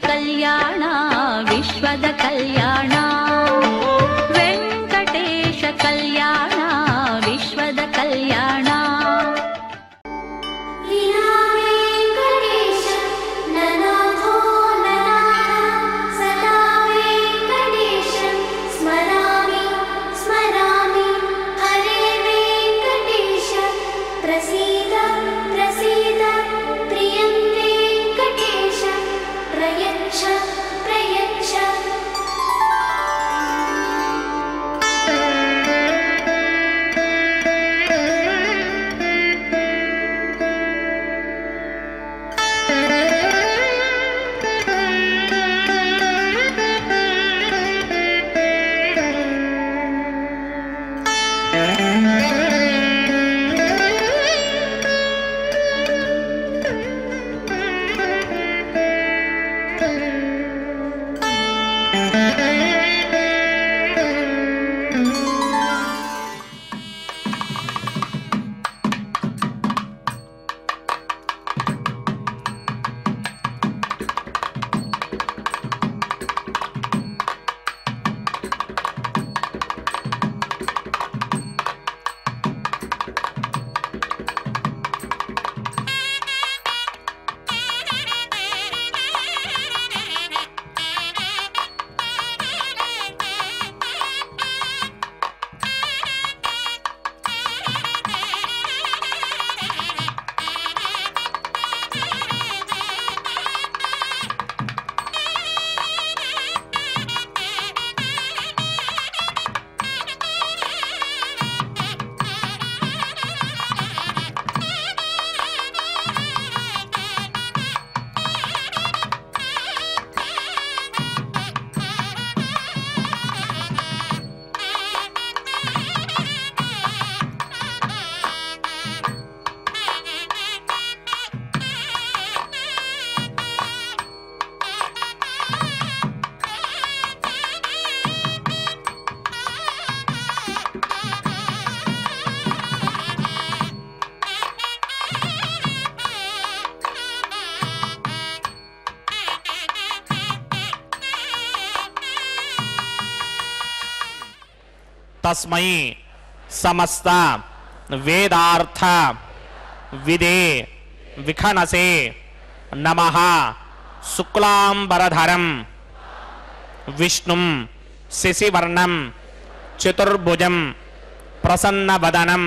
कल्याण विश्वद कल्याण वेंकटेश कल्याण विश्वद कल्याण तस्मै समस्त वेदार्थ विदे विखनसे नमः शुक्लांबरधरं विष्णुं शशिवर्णं चतुर्भुजं प्रसन्नवदनं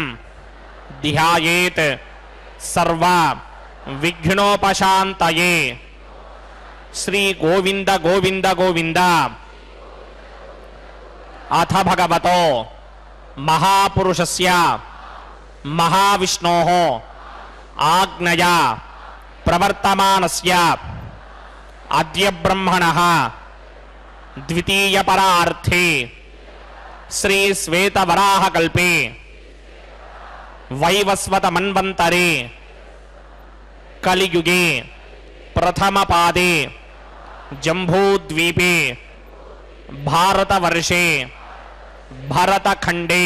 ध्यायेत् सर्व विघ्नोपशान्तये। श्री गोविंद गोविंद गोविंद। अथ भगवतो महापुरुषस्य महाविष्णोः आज्ञया प्रवर्तमानस्य अद्य ब्रह्मणः द्वितीयपरार्थे श्री श्वेतवराहकल्पे वैवस्वतमन्वन्तरे कलियुगे प्रथमपादे जम्बूद्वीपे भारतवर्षे भरतखंडे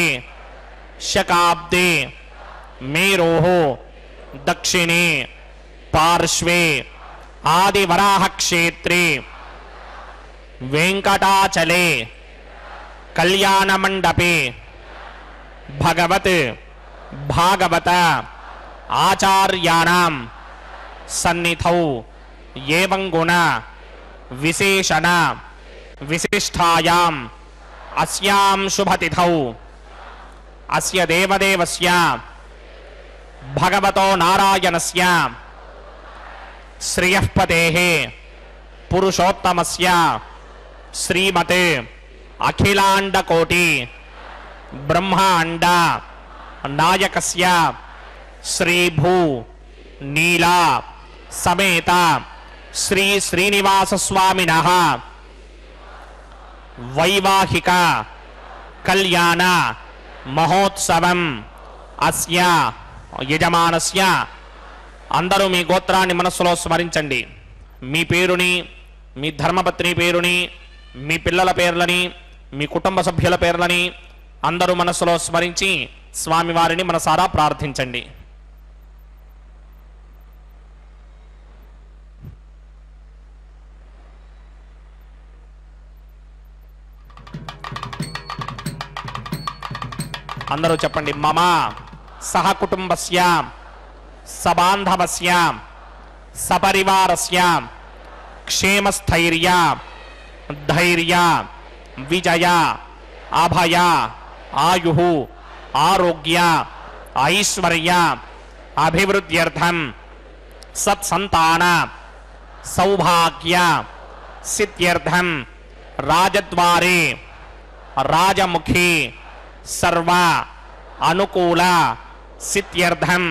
शकाब्दे मेरोः दक्षिणे पार्श्वे आदिवराह क्षेत्रे वेंकटाचले कल्याण मंडपे भगवत भागवत आचार्याणां सन्निधौ एवं गुण विशेषण विशिष्टायाम् अस्यां शुभतिथौ अस्य देवदेवस्य भगवतो नारायणस्य श्रियःपतेः पुरुषोत्तमस्य श्रीमते अखिलांडकोटि ब्रह्मांड नायकस्य श्रीभू नीला समेत श्री श्रीनिवास स्वामिनः वैवाहिक कल्याण महोत्सवं अस्य यजमानस्य अंदरू मी गोत्राన్ని మనసులో స్మరించండి। మీ పేరుని, మీ ధర్మపత్ని పేరుని, మీ పిల్లల పేర్లని, మీ కుటుంబ సభ్యుల పేర్లని అందరూ మనసులో స్మరించి స్వామివారిని మనసారా ప్రార్థించండి। అందరూ చెప్పండి. మమ సహ కుటుంబస్య సబాంధవస్య సపరివారస్య క్షేమస్థైర్య ధైర్య విజయ అభయ ఆయు ఆరోగ్య ఐశ్వర్య అభివృద్ధ్యర్థం సత్సంతాన సౌభాగ్య సిద్ధ్యర్థం రాజద్వారే రాజముఖి సర్వ అనుకూల సిద్ధ్యర్థం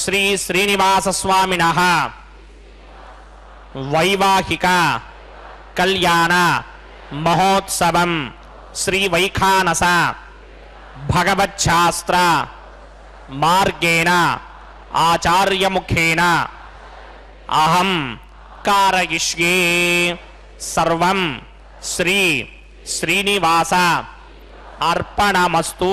శ్రీ శ్రీనివాస స్వామినః వైవాహిక కళ్యాణ మహోత్సవం శ్రీ వైఖానస భగవచ్ఛాస్త్ర మార్గేణ ఆచార్యముఖేన అహం కారయిష్యే సర్వం శ్రీ శ్రీనివాస అర్పణమస్తు.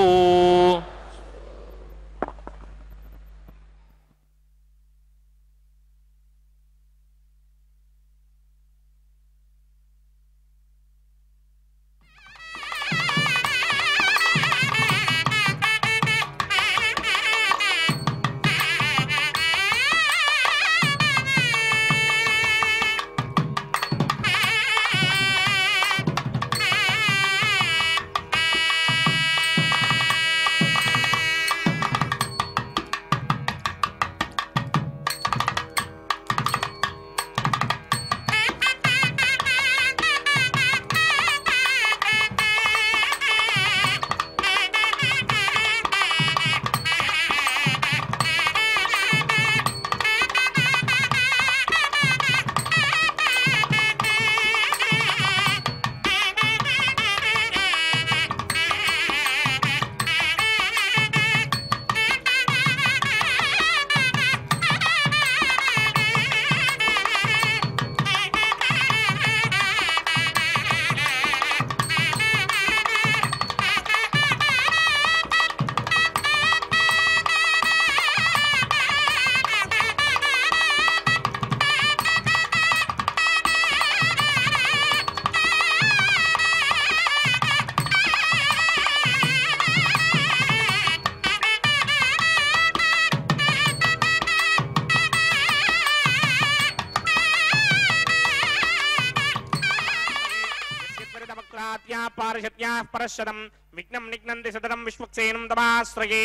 परशदं विघ्नं निघ्नन्ति सततं विश्वक्सेनं तमाश्रये.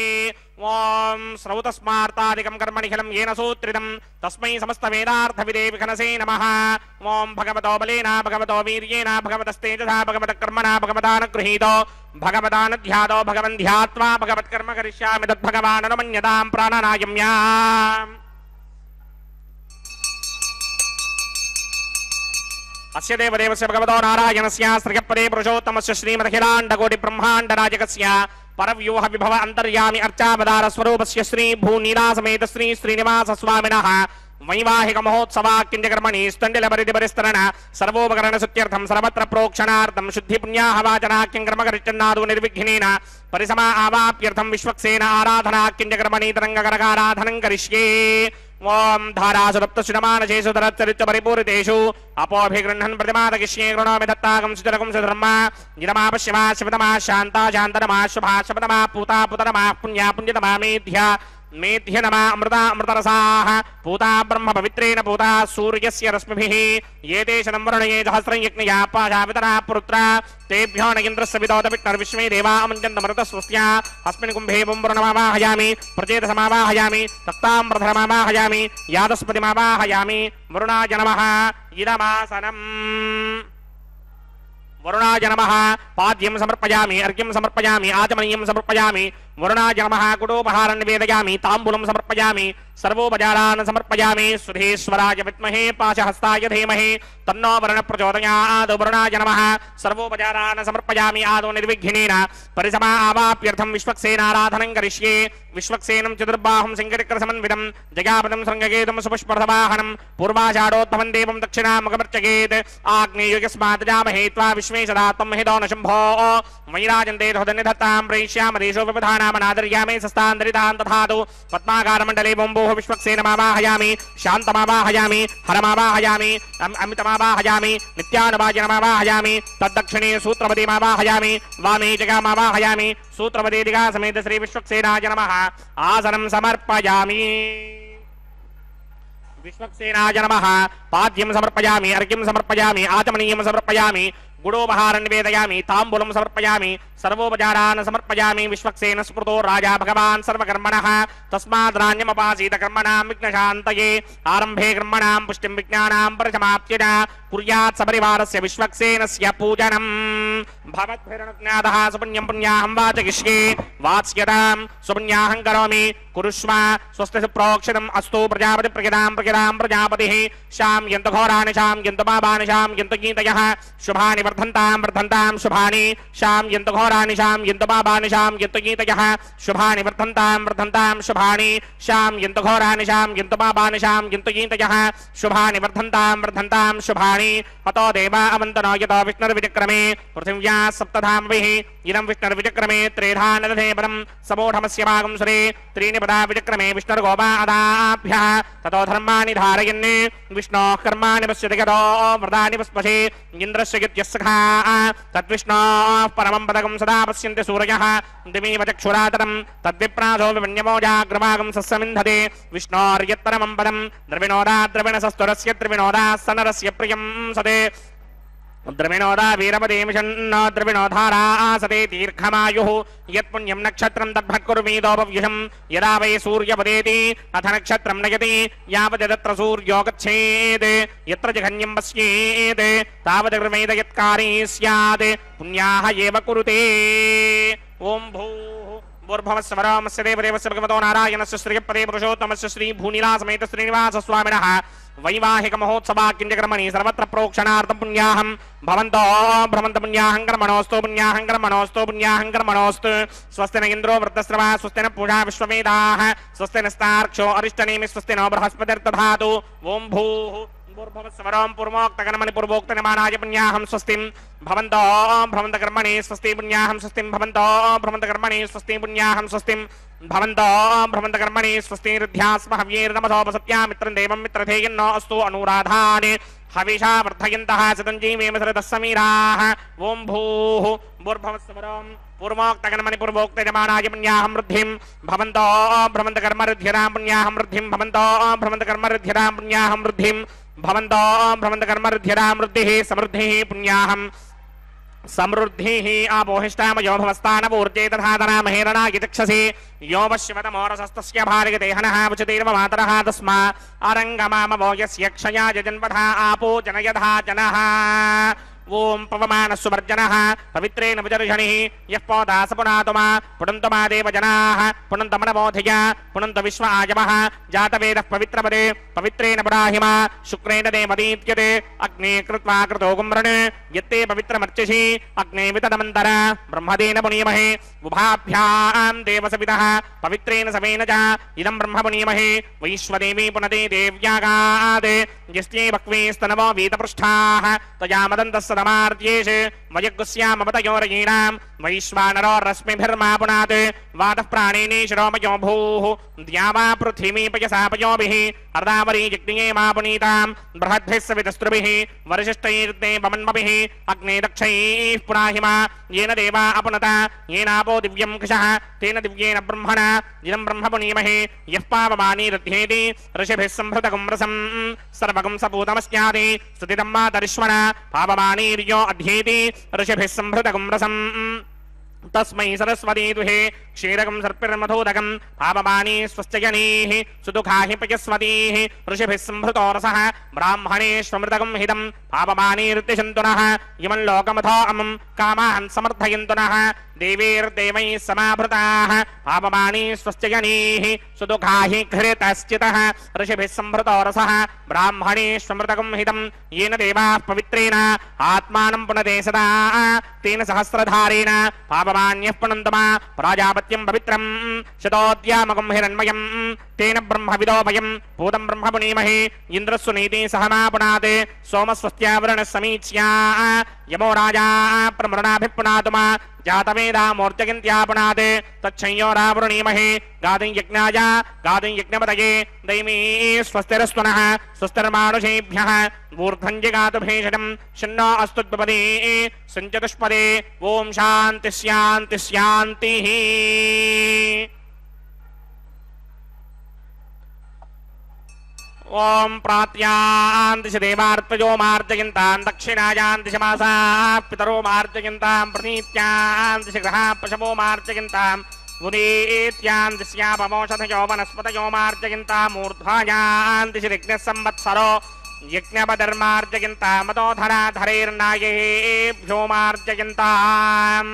ओं श्रौतस्मार्तादिकं कर्मणिखिलं येन सूत्रितं तस्मै समस्तवेदार्थविदे विघ्नसे नमः. ओं भगवतो बलेन भगवतो वीर्येण भगवतस्तेजसा भगवतकर्मणा भगवतानुगृहीतो भगवतानुध्यातो भगवन् ध्यात्वा भगवत्कर्म करिष्यामि तद्भगवान् अनुमन्यतां प्राणनायम्याम्. अस्य देवदेवस्य भगवतो नारायणस्य श्रियपदे पुरुषोत्तमस्य श्रीमदखिलाण्डकोटि ब्रह्माण्डनायकस्य परव्यूह विभव अन्तर्यामि अर्चावतार स्वरूपस्य श्री भूनीलासमेत श्री श्रीनिवास स्वामिनः वैवाहिक महोत्सवाक्यञ्जकर्मणि स्तण्डिलपरिधिपरिस्तरण सर्वोपकरण सुत्यर्थं सर्वत्र प्रोक्षणार्थं शुद्धि पुण्याहवाचनाख्यं कर्मकरिष्यन्नादो निर्विघ्नेन परिसमा आवाप्यर्थं विश्वक्सेन आराधनाख्यञ्जकर्मणि तरङ्गकरकाराधनं करिष्ये. ओं धारासु तप्तशुनमानसेषु तरच्चरित्र परिपूरितेषु अपोभिगृह्णन् प्रतिमादकिष्ये कृणोमि दत्तागं सुचरकं सुधर्मा निरमा पश्यमा शिवतमा शान्ता शान्तरमा शुभा शुभतमा पूता पुतरमा पुण्या पुण्यतमा मेध्या मेध्य नमा अमृता अमृतरसाः पूता ब्रह्म पवित्रेण पूता सूर्यस्य रश्मिभिः एते शतं वर्णये सहस्रं यज्ञया पाशावितरः पुरुत्रा तेभ्यो न इन्द्रस्य विदोतविष्णुर्विश्वे देवा अमञ्जन्तमरुतस्वस्या अस्मिन् कुम्भे पुंवरुणमावाहयामि प्रचेतसमावाहयामि तक्ताम्रधरमावाहयामि यादस्पतिमावाहयामि वरुणाय नमः इदमासनम्. वरुणाय नमः पाद्यं समर्पयामि अर्घ्यं समर्पयामि आचमनीयं समर्पयामि वरुणाय नमः कुटोपहारं निवेदयामि ताम्बूलं समर्पयामि सर्वोपचारान् समर्पयामि सुधीश्वराय विद्महे पाशहस्ताय धीमहि तन्नो वरुणः प्रचोदयात्. वरुणाय नमः सर्वोपचारान् समर्पयामि आदौ निर्विघ्नेन परिसमा आवाप्यर्थं विश्वक्सेनाराधनं करिष्ये. विश्वक्सेनं चतुर्बाहुं सिंहचक्रसमन्वितं जयापदं शृङ्गकेतुं सुपुष्परथवाहनं पूर्वाषाढोद्भवं देवं दक्षिणामुखमर्चयेत्. आग्नेयस्मात् जामहे त्वा विश्वे सदा त्वं हितो न शम्भो वैराजन्ते धोदन्यधत्तां प्रयिष्यामि देशो व्यवधान नामनादर्यामि सस्तान्दरितान् तथातु पद्माकारमण्डले बम्बोः विश्वक्सेनमावाहयामि शान्तमावाहयामि हरमावाहयामि अमितमावाहयामि नित्यानुवाजनमावाहयामि तद्दक्षिणे सूत्रपतिमावाहयामि वामे जगामावाहयामि सूत्रपति दिगा समेत श्री विश्वक्सेनाय नमः आसनं समर्पयामि विश्वक्सेनाय नमः पाद्यं समर्पयामि अर्घ्यं समर्पयामि आचमनीयं समर्पयामि गुडोपहारं निवेदयामि ताम्बूलं समर्पयामि सर्वोपचारान् समर्पयामि विश्वक्सेन स्मृतो राजा भगवान् सर्वकर्मणः तस्माद्राण्यमपासीत कर्मणां विघ्नशान्तये आरम्भे कर्मणां पुष्टिं विज्ञानां परसमाप्त्यै च कुर्यात् सपरिवारस्य विश्वक्सेनस्य पूजनं भवद्भिरनुज्ञातः सुपुण्यं पुण्याहं वाचयिष्ये वात्स्यतां सुपुण्याहं करोमि कुरुष्व स्वस्ति सुप्रोक्षितम् अस्तु प्रजापतिप्रजदां प्रजापतिः शां यन्तु घोराणि शां यन्तु पापानि शां यन्तु गीतयः शुभानि वर्धन्तां शुभानि शां यन्तु घोराणि शां यन्तु पापानि शां यन्तु गीतयः शुभानि वर्धन्तां शुभानि शां यन्तु घोराणि शां यन्तु पापानि शां यन्तु गीतयः शुभानि वर्धन्तां शुभानि अतो देवा अवन्तनो यतो विष्णुर्विचक्रमे पृथिव्या सप्तधामभिः इदं विष्णुर्विचक्रमे त्रेधा नदधे पदं समूढमस्य भागं सुरे त्रीणि पदा विचक्रमे विष्णुर्गोपादाभ्यः ततो धर्माणि धारयन् विष्णोः कर्माणि पश्यति गतो व्रतानि पुष्पसे इन्द्रस्य युत्यस्सखा तद्विष्णोः परमं पदकं सदा पश्यन्ति सूरयः दिवीव चक्षुरातरं तद्विप्रासो विमन्यमोजाग्रभागं सस्समिन्धते विष्णोर्यत्परमं पदं द्रविणोदा द्रविणसस्तुरस्य द्रविणोदा सनरस्य प्रियं सते द्रविणोदा वीरपदेमिषन्न द्रविणोधारा सते दीर्घमायुः यत्पुण्यं नक्षत्रं तद्भक्कुर्मीदोपव्युषं यदा वै सूर्यपदेति अथ नक्षत्रं नयति यावदत्र सूर्यो गच्छेत् यत्र जघन्यं पश्येत् तावद्वेद यत्कारी स्यात् पुण्याः एव कुरुते ॐ भूः भूर्भुवस्वरामस्य देवदेवस्य भगवतो नारायणस्य श्रीपदे पुरुषोत्तमस्य श्री भूनिलासमेत श्रीनिवासस्वामिनः वैवाहिक महोत्सवा किञ्चकर्मणि सर्वत्र प्रोक्षणार्थं पुण्याहं भवन्तो भ्रमन्त पुण्याहं कर्मणोऽस्तु स्वस्ति न इन्द्रो वृद्धस्रवा स्वस्ति न पूषा विश्ववेदाः स्वस्ति नस्तार्क्ष्यो अरिष्टनेमि स्वस्ति नो बृहस्पतिर्दधातु ॐ भूः भूर्भुवस्वरं पूर्वोक्तकर्मणि पूर्वोक्तनिमानाय पुण्याहं स्वस्तिं भवन्तो भ्रमन्तकर्मणि स्वस्ति पुण्याहं स्वस्तिं भवन्तो भ्रमन्तकर्मणि स्वस्ति पुण्याहं स्वस्तिं भवन्तो भ्रमन्तकर्मणि स्वस्ति रुद्ध्यास्म हव्यैर्नमसोपसत्या मित्रं देवं मित्रधेयन्नो अस्तु अनुराधाने हविषा वर्धयन्तः सतञ्जीवेम सरतः समीराः ॐ भूः भूर्भुवस्वरं पूर्वोक्तकर्मणि पूर्वोक्तयजमानाय पुण्याहं वृद्धिं भवन्तो भ्रमन्तकर्मरुध्यतां पुण्याहं वृद्धिं भवन्तो भ्रमन्तकर्मरुध्यतां पुण्याहं वृद्धिं भवन्तो भ्रमन्तकर्मरुध्यतां वृद्धिः समृद्धिः पुण्याहं समृद्धिः आपोहिष्टामयो भवस्तानपूर्जे तथाधना महेरणा यचक्षसि यो वश्यवतमोरसस्तस्य भार्यदेहनः वचतेर्व मातरः तस्मा अरङ्गमामवो यस्य क्षया जन्मधा आपो जनयधा जनः ओम पवमानस्वर्जनः पवित्रेण विजर्षणिः यः पौधा स पुनातुमा पुनन्तमा देवजनाः पुनन्तमनबोधिया पुनन्त विश्व आजमः जातवेदः पवित्रपदे पवित्रेण पुराहिमा शुक्रेण देवदीत्यते अग्ने कृत्वा कृतो गुम्रण यत्ते पवित्रमर्चिषि अग्ने वितदमन्तर ब्रह्मदेन पुनीमहे उभाभ्यां देवसवितः पवित्रेण समेन च इदं ब्रह्म पुनीमहे वैश्वदेवी पुनते देव्यागात् यस्यै भक्वे स्तनवो वीतपृष्ठाः तया मदन्तः सदमार्त्येष वयगुस्यामवतयोरयीणां वैश्वानरो रश्मिभिर्मा पुनात् वातः प्राणेने शिरोमयो भूः द्यावा पृथिवी पयसा पयोभिः अर्धावरी यज्ञे मा पुनीतां बृहद्भिः सवितस्त्रुभिः वरिशिष्टैर्ते पवन्मभिः अग्ने दक्षैः पुराहिमा येन देवा अपनता येनापो दिव्यं कृशः तेन दिव्येन ब्रह्मणा इदं ब्रह्म पुनीमहे यः पावमानी दध्येति ऋषिभिः संभृतगुं रसं सर्वगुं सपूतमस्यादि स्तुतितं मातरिश्वना पावमानीर्यो अध्येति ऋषिभिः संभृतगुं रसं तस्मै सरस्वती दुहे क्षीरकं सर्पिर्मधोदकं पावमानी स्वस्त्यजनीः सुदुःखाहि पयस्वतीः ऋषिभिः संभृतो रसः ब्राह्मणेष्वमृतकं हितं पावमानीर्तिशन्तुनः इमं लोकमथो अमं कामान् समर्थयन्तु नः देवीर्देवैः समाभृताः पावमानी स्वस्त्यजनीः सुदुःखाहि घृतश्चितः ऋषिभिः संभृतो रसः ब्राह्मणेष्वमृतकं हितं येन देवाः पवित्रेण आत्मानं पुनते सदा तेन सहस्रधारेण पावमान्यः पुनन्तमा प्राजापत्यं पवित्रं शतोद्यामकं हिरण्मयं तेन ब्रह्मविदोमयं भूतं ब्रह्म पुनीमहे इन्द्रस्वनीति सहमा पुनात् सोमस्वस्त्यावरणः समीच्या यमो राजा प्रमृणाभिपुनातुमा जातवेदा मूर्तिगिन्त्यापुनात् तच्छंयोरावृणीमहे गादिं यज्ञाय गादिं यज्ञपतये दैमी स्वस्तिरस्तुनः स्वस्तिर्मानुषेभ्यः ऊर्ध्वं जगातु भेषजं शन्नो अस्तुद्भवति सञ्चतुष्पदे ॐ शान्ति शान्ति शान्तिः। ओम प्रात्यान्तिश देवार्तयो मार्जयन्तां दक्षिणायान्तिश मासाः पितरो मार्जयन्तां प्रणीत्यान्तिश ग्रहाः पशवो मार्जयन्तां उदीत्यान्तिश्यापमोषधयो वनस्पतयो मार्जयन्तां ऊर्ध्वायान्तिश यज्ञः संवत्सरो यज्ञपदर्मार्जयन्तां मदोधराधरैर्नायेभ्यो मार्जयन्ताम्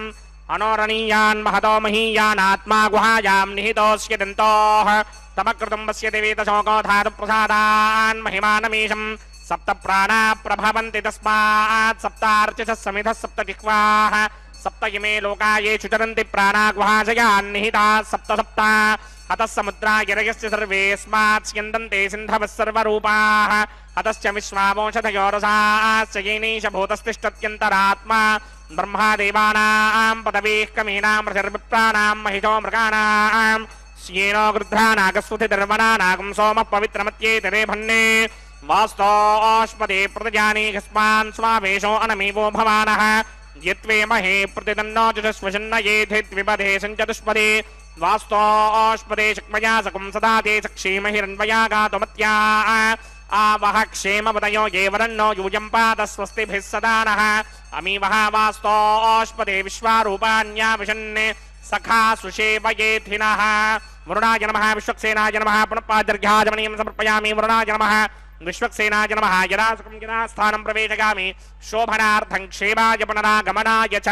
अनोरणीयान् महतो महीयानात्मा गुहायां निहितोऽस्य दन्तोः तमकृतं वस्य देवेतशोको धातु प्रसादान् महिमानमीशं सप्त प्राणा प्रभवन्ति तस्मात् सप्तार्चिषः समिधः सप्त जिह्वाः सप्त इमे लोका येषु चरन्ति प्राणा गुहाशयान् निहिताः सप्त सप्त अतः समुद्रा गिरयस्य सर्वेऽस्मात् स्यन्दन्ते सिन्धवः सर्वरूपाः अतश्च विश्वावोषधयो रसाश्च येनैष भूतस्तिष्ठत्यन्तरात्मा ब्रह्मा देवानां पदवीः कमीनां ऋषिर्विप्राणां महिषो मृगाणां स्येनो गृध्रानागस्वतिर्वणानागं सोमः पवित्रमत्येतरे भन्ने वास्तोऽष्पदे प्रतिजानीकस्मान् स्वावेशो अनमीवो भवानः यत्वे महे प्रतिदन्नो जुषस्वशन्नयेधिद्विपदे सञ्चतुष्पदे वास्तोऽष्पदे शक्मया सकं सदा ते सक्षीमहिरन्वया गातुमत्या आवह क्षेमवदयो ये वरन्नो यूयं पात स्वस्तिभिः सदा नः अमीवः वास्तोऽष्पदे विश्वारूपाण्या विशन्ने सखा सुषेवयेथिनः वरुणाय नमः विश्वक्सेनाय नमः पुनःपादर्घ्याजमनीयं समर्पयामि वरुणाय नमः विश्वक्सेनाय नमः यदा सुखं यदा स्थानं प्रवेशयामि शोभनार्थं क्षेमाय पुनरागमनाय च।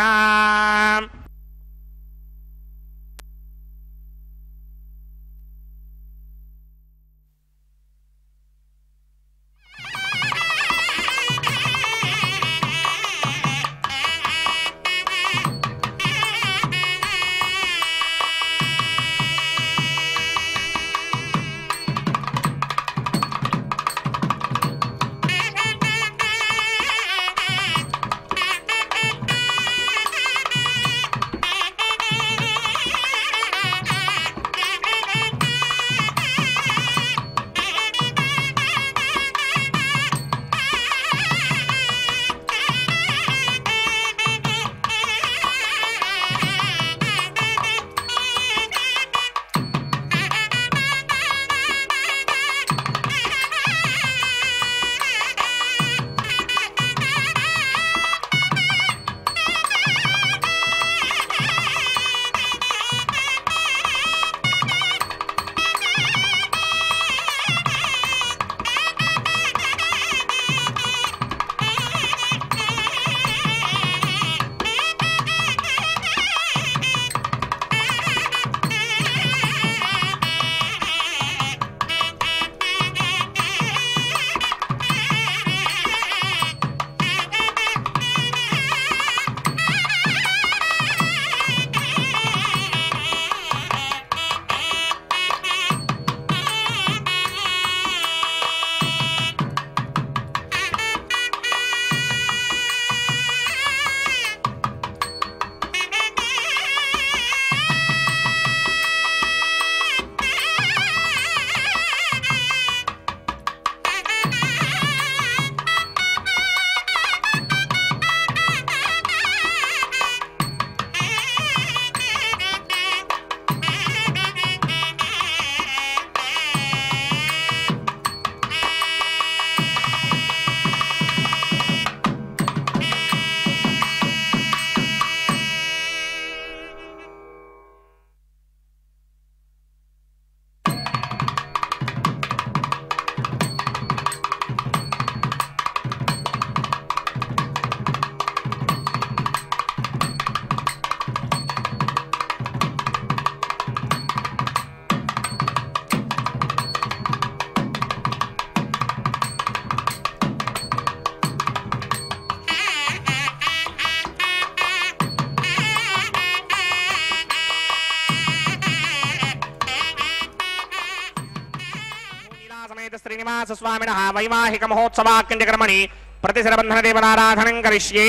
श्रीनिवास स्वामिनः वैवाहिक महोत्सवाख्यकर्मणि प्रतिशिरबन्धन देवताराधनं करिष्ये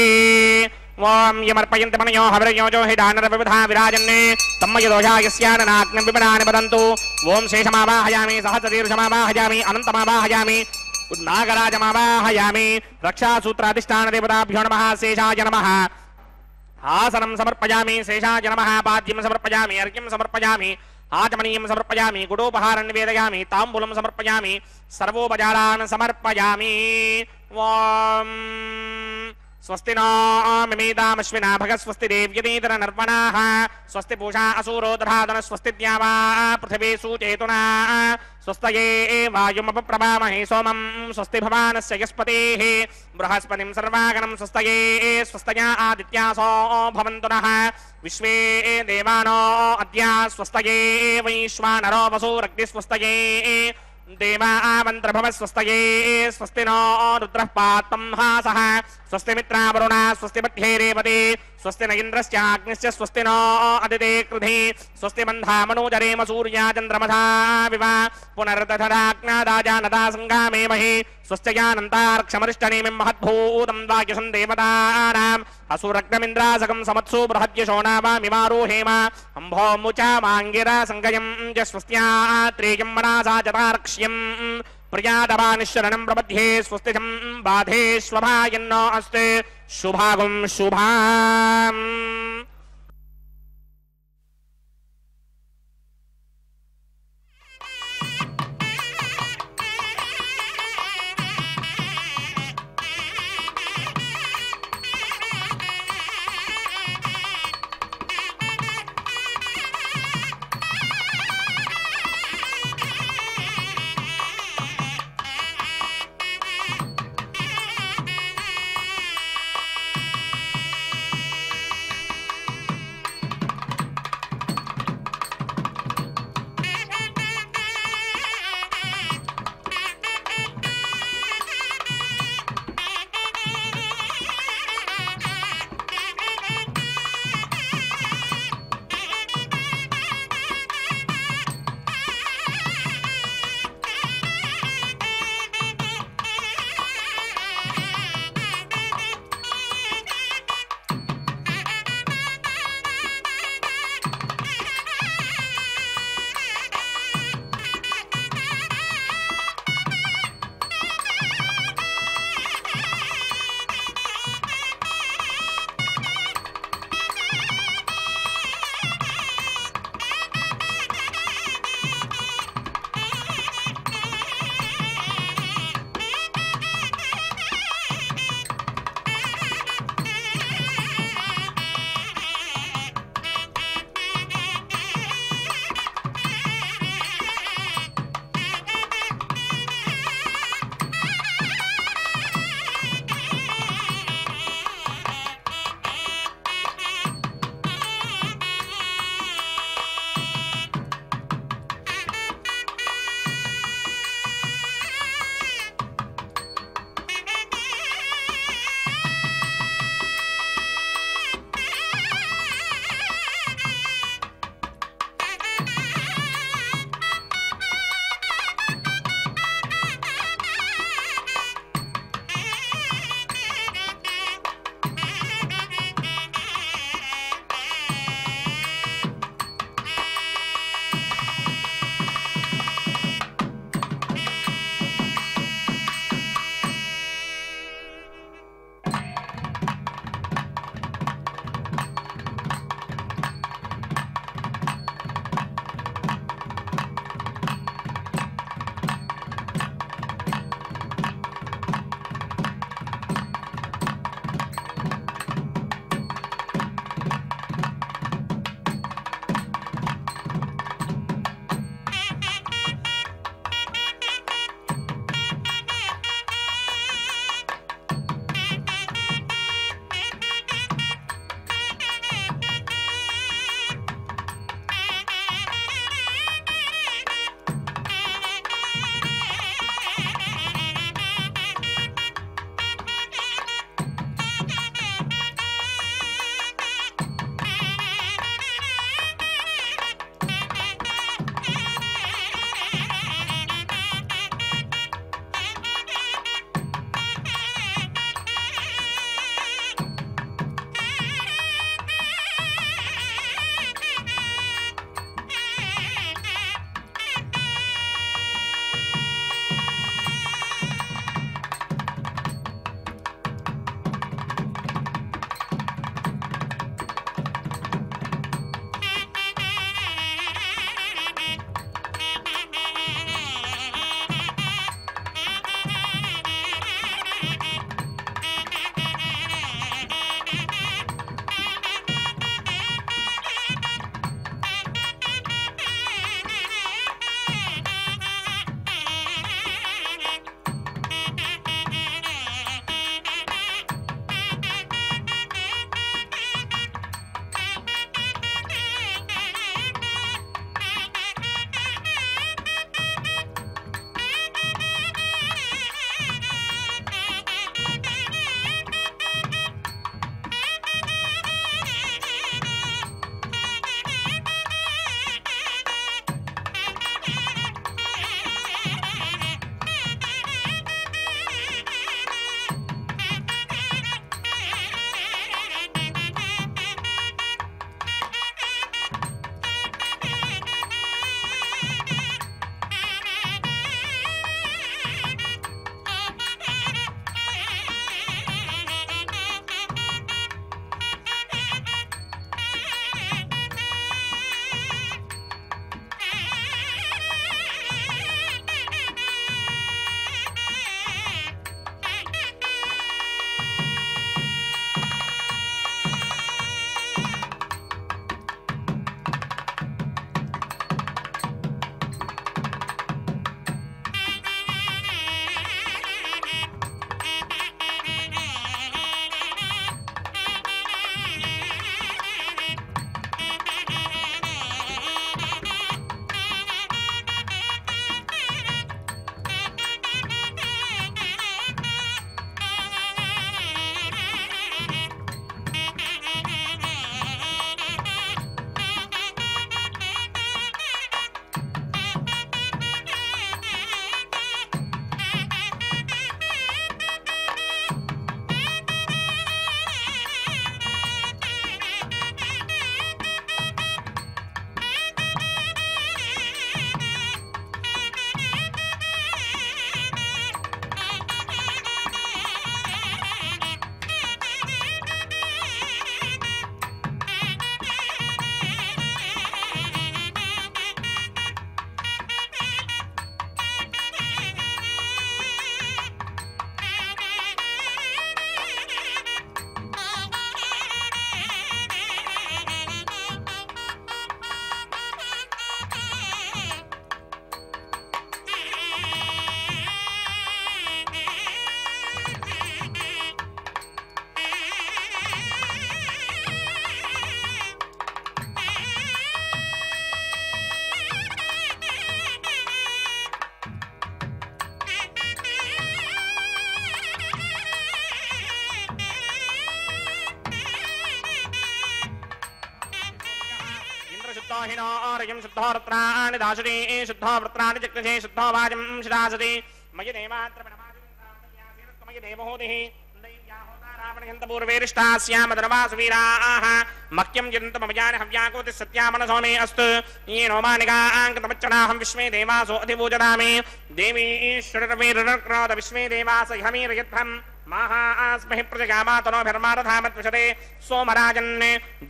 ओम यमर्पयन्ति मनयो हविर्योजो हि दानरविधा विराजन्ने तम्मयदोषा यस्याननाग्नं विपदानि वदन्तु ओम शेषमावाहयामि सहस्रदीर्घमावाहयामि अनन्तमावाहयामि नागराजमावाहयामि रक्षासूत्राधिष्ठानदेवताभ्यो नमः शेषाय नमः आसनं समर्पयामि शेषाय नमः पाद्यं समर्पयामि अर्घ्यं समर्पयामि आचमनीयं समर्पयामि गुडोपहारं निवेदयामि ताम्बूलं समर्पयामि सर्वोपचारान् समर्पयामि ओम स्वस्ति नो मिमीतामश्विना भगस्वस्ति देव्यतीतर नर्पणाः स्वस्ति पूषा असुरो दधातन स्वस्ति द्यावा पृथिवी सुचेतुना स्वस्तये वायुमपप्रभामहे सोमं स्वस्ति भवानस्य यस्पतेः बृहस्पतिं सर्वागणं स्वस्तये स्वस्तया आदित्यासो भवन्तु नः विश्वे देवानो अद्य स्वस्तये वैश्वानरो वसुरग्निस्वस्तये देवा आमन्त्रभव स्वस्तये स्वस्ति नो रुद्रः पात्तं हासः स्वस्ति मित्रा वरुणा स्वस्ति मध्ये रेवती स्वस्ति न इन्द्रश्चाग्निश्च स्वस्ति नो अदिते कृधि स्वस्ति बन्धा मनोजरेम सूर्या चन्द्रमसा विव पुनर्दधराज्ञादाजानदा सङ्गामेमहि स्वस्त्ययानन्तार्क्षमरिष्टनेमिं महद्भूतं वाक्यसं देवतानाम् असुरग्नमिन्द्रासकं समत्सु बृहद्यशोणावामिमारोहेम अम्भो मुचा माङ्गिरा सङ्गयं च स्वस्त्या त्रेयं मनासा चतार्क्ष्यं प्रियादवानिशरणं प्रबध्ये स्वस्तिजं बाधे स्वभायन्नो अस्ते शुभागुं शुभाम् रोहिणो रयं शुद्धो रत्नानि दाशुरी शुद्धो वृत्राणि जग्नशे शुद्धो वाजं शिदासति मयि देवात्रमणि देवहोतिः पूर्वेरिष्टास्यामधर्वासुवीराः मह्यं जन्तमजानि हव्याकोति सत्यामनसो मे अस्तु ये नो मानिकाङ्कतमच्चनाहं विश्वे देवासो अधिपूजदामि देवी ईश्वरवीरक्रोध विश्वे देवास इहमीरयध्वम् महास्महि प्रजगामातनोभिर्मारधामत्विषते सोमराजन्